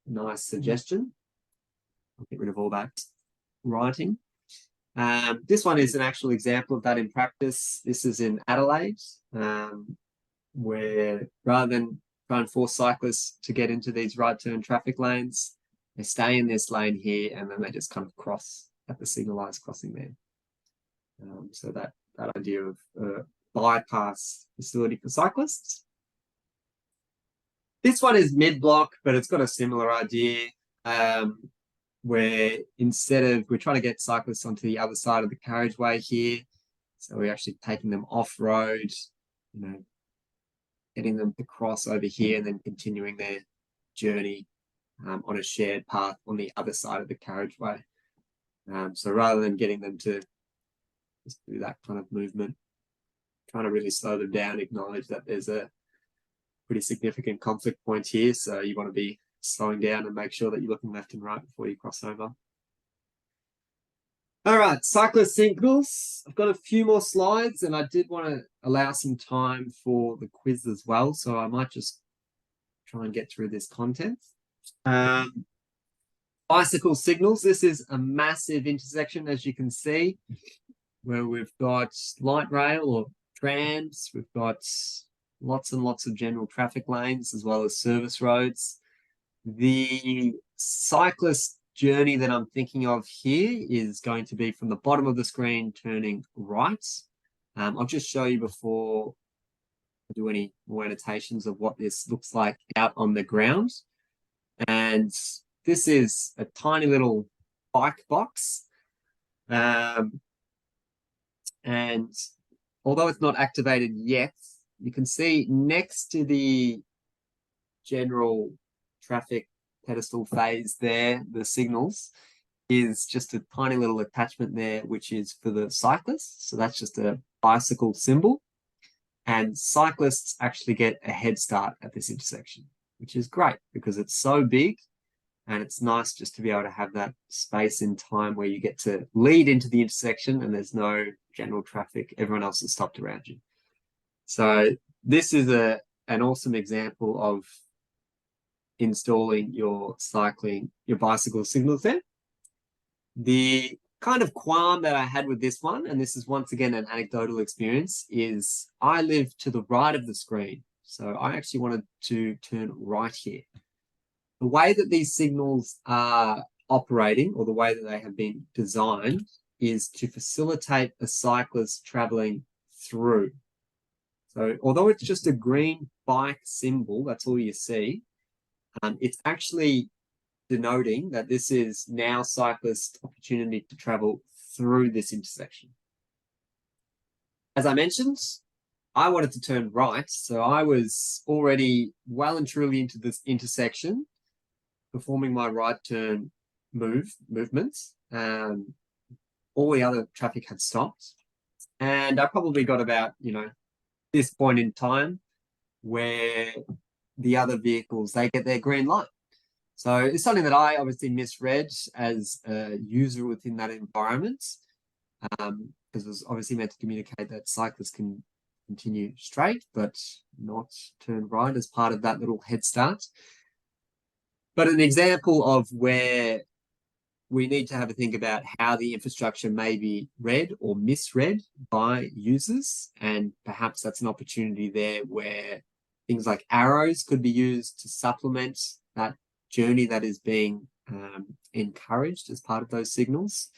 nice suggestion. I'll get rid of all that writing. This one is an actual example of that in practice. This is in Adelaide, where rather than try and force cyclists to get into these right turn traffic lanes, they stay in this lane here and then they just kind of cross at the signalized crossing there. So that idea of bypass facility for cyclists. This one is mid-block, but it's got a similar idea, where we're trying to get cyclists onto the other side of the carriageway here. So we're actually taking them off-road, getting them to cross over here and then continuing their journey on a shared path on the other side of the carriageway. So rather than getting them to just do that kind of movement, trying to really slow them down, acknowledge that there's a pretty significant conflict point here. So you want to be slowing down and make sure that you're looking left and right before you cross over. All right, cyclist signals. I've got a few more slides and I did want to allow some time for the quiz as well. So I might just try and get through this content. Bicycle signals. This is a massive intersection, as you can see, where we've got light rail or trams. We've got lots and lots of general traffic lanes as well as service roads. The cyclist journey that I'm thinking of here is going to be from the bottom of the screen turning right. I'll just show you before I do any more annotations of what this looks like out on the ground. And this is a tiny little bike box. And although it's not activated yet, you can see next to the general traffic pedestal phase there, the signals, is just a tiny little attachment there, which is for the cyclists. So that's just a bicycle symbol. And cyclists actually get a head start at this intersection, which is great because it's so big And it's nice just to be able to have that space in time where you get to lead into the intersection and there's no general traffic. Everyone else is stopped around you. So this is an awesome example of installing your bicycle signals there. The kind of qualm that I had with this one, and this is once again an anecdotal experience, is I live to the right of the screen. So I actually wanted to turn right here. The way that these signals are operating, or the way that they have been designed, is to facilitate a cyclist traveling through. So although it's just a green bike symbol, that's all you see, it's actually denoting that this is now cyclist opportunity to travel through this intersection. As I mentioned, I wanted to turn right, so I was already well and truly into this intersection, performing my right turn movements. All the other traffic had stopped, and I probably got about, this point in time where the other vehicles, they get their green light. So it's something that I obviously misread as a user within that environment, because it was obviously meant to communicate that cyclists can continue straight, but not turn right as part of that little head start. But an example of where we need to have a think about how the infrastructure may be read or misread by users. And perhaps that's an opportunity there where things like arrows could be used to supplement that journey that is being encouraged as part of those signals.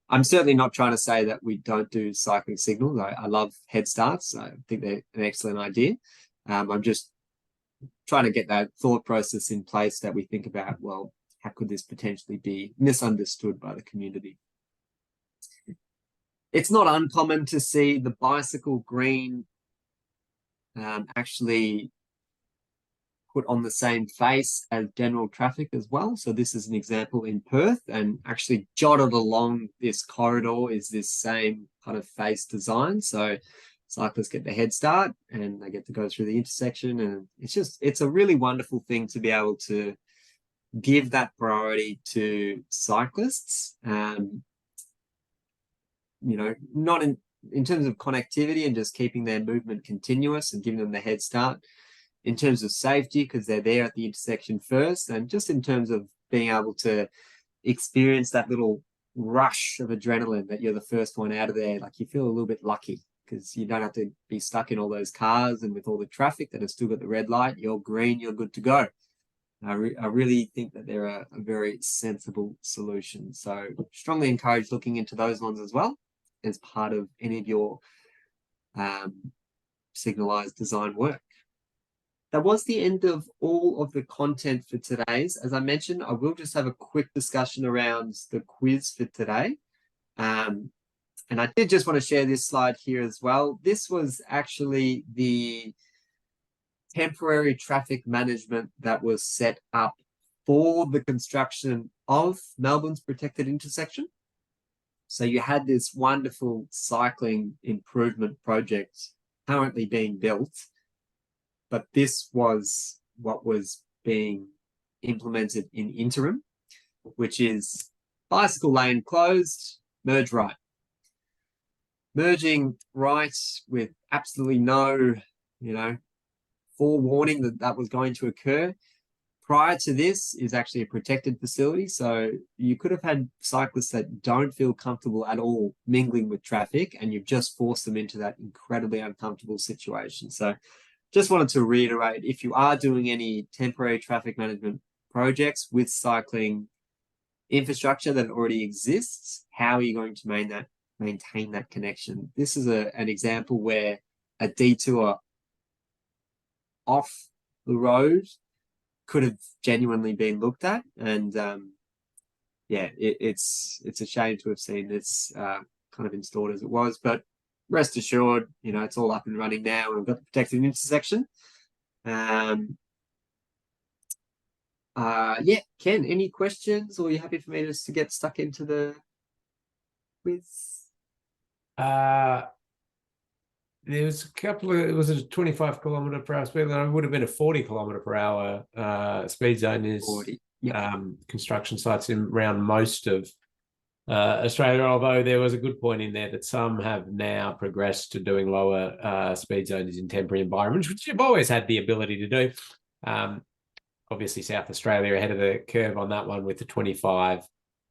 I'm certainly not trying to say that we don't do cycling signals. I love head starts. I think they're an excellent idea. I'm just trying to get that thought process in place that we think about, well, how could this potentially be misunderstood by the community? It's not uncommon to see the bicycle green actually put on the same face as general traffic as well. So this is an example in Perth, and actually jotted along this corridor is this same kind of face design. So cyclists get the head start and they get to go through the intersection, and it's a really wonderful thing to be able to give that priority to cyclists. Not in terms of connectivity and just keeping their movement continuous and giving them the head start, in terms of safety, because they're there at the intersection first, and just in terms of being able to experience that little rush of adrenaline that you're the first one out of there. Like, you feel a little bit lucky because you don't have to be stuck in all those cars and with all the traffic that has still got the red light. You're green, you're good to go. I really think that they're a very sensible solution. So strongly encourage looking into those ones as well as part of any of your signalized design work. That was the end of all of the content for today's. As I mentioned, I will just have a quick discussion around the quiz for today. And I did just want to share this slide here as well. This was actually the temporary traffic management that was set up for the construction of Melbourne's protected intersection. So you had this wonderful cycling improvement project currently being built, but this was what was being implemented in interim, which is bicycle lane closed, merge right. Merging right with absolutely no, forewarning that that was going to occur. Prior to this is actually a protected facility, so you could have had cyclists that don't feel comfortable at all mingling with traffic, and you've just forced them into that incredibly uncomfortable situation. So just wanted to reiterate, if you are doing any temporary traffic management projects with cycling infrastructure that already exists, how are you going to maintain that connection? This is an example where a detour off the road could have genuinely been looked at, and it's a shame to have seen this kind of installed as it was, but rest assured, it's all up and running now. We've got the protected intersection. Ken, any questions, or are you happy for me just to get stuck into the quiz? There was a couple of, it was a 25 km/h speed limit. It would have been a 40 km/h speed zone. Is 40. construction sites around most of Australia, although there was a good point in there that some have now progressed to doing lower speed zones in temporary environments, which you've always had the ability to do. Obviously, South Australia ahead of the curve on that one with the 25.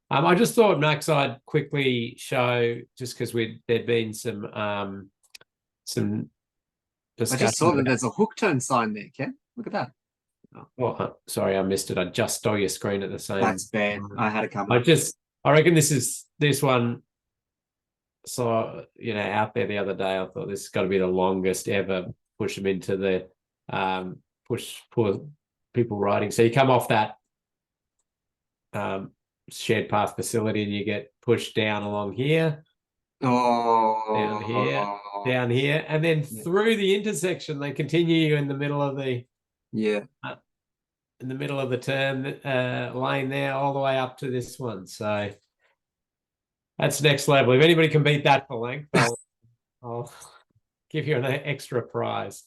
I just thought, Max, I'd quickly show, just because there'd been some discussion. I just saw that there's a hook turn sign there, Ken. Look at that. Oh, sorry, I missed it. I just stole your screen at the same. That's bad. I had it coming. I reckon this one. So, out there the other day, I thought this has got to be the longest ever push them into the push for people riding. So you come off that shared path facility and you get pushed down along here. Down here, and then through the intersection, they continue in the middle of the in the middle of the turn lane there, all the way up to this one. So that's next level. If anybody can beat that for length, I'll give you an extra prize.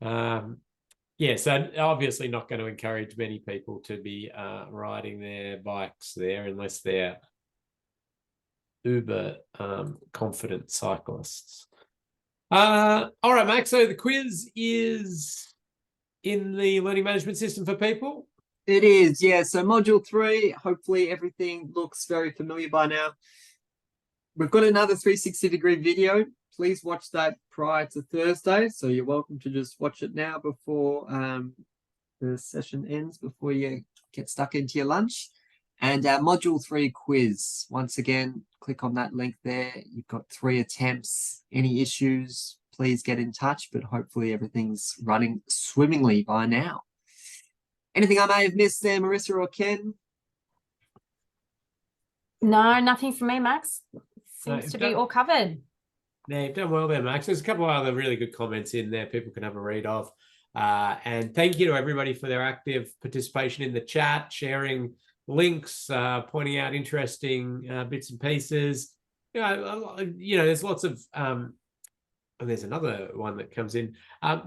So obviously not going to encourage many people to be riding their bikes there unless they're uber confident cyclists. All right, Max. So the quiz is in the learning management system for people. It is, yeah. So module 3, hopefully everything looks very familiar by now. We've got another 360-degree video. Please watch that prior to Thursday. So you're welcome to just watch it now before the session ends, before you get stuck into your lunch. And our module 3 quiz, once again, click on that link there. You've got 3 attempts. Any issues, please get in touch, but hopefully everything's running swimmingly by now. Anything I may have missed there, Marissa or Ken? No, nothing from me, Max. Seems to be all covered. Yeah, you've done well there, Max. There's a couple of other really good comments in there people can have a read of. And thank you to everybody for their active participation in the chat, sharing links, pointing out interesting bits and pieces. There's lots of and there's another one that comes in.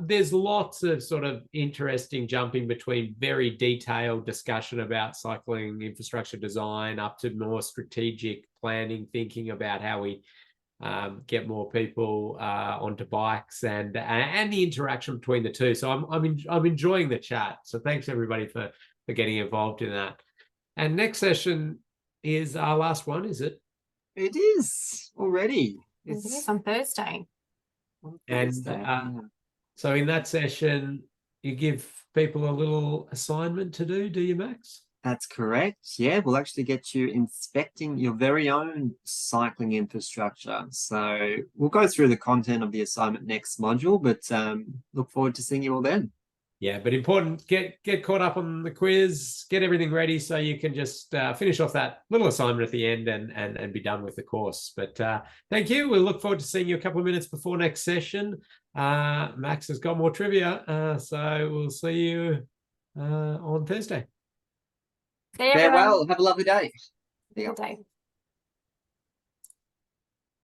There's lots of sort of interesting jumping between very detailed discussion about cycling infrastructure design up to more strategic planning, thinking about how we get more people onto bikes and the interaction between the two. So I'm enjoying the chat. So thanks everybody for getting involved in that. And next session is our last one, is it? It is already. It is on Thursday. And so in that session, you give people a little assignment to do you, Max? That's correct. Yeah, we'll actually get you inspecting your very own cycling infrastructure. So we'll go through the content of the assignment next module, but look forward to seeing you all then. Yeah, but important, get caught up on the quiz, get everything ready so you can just finish off that little assignment at the end and be done with the course. But thank you. We'll look forward to seeing you a couple of minutes before next session. Max has got more trivia, so we'll see you on Thursday. Farewell. Have a lovely day. Good day.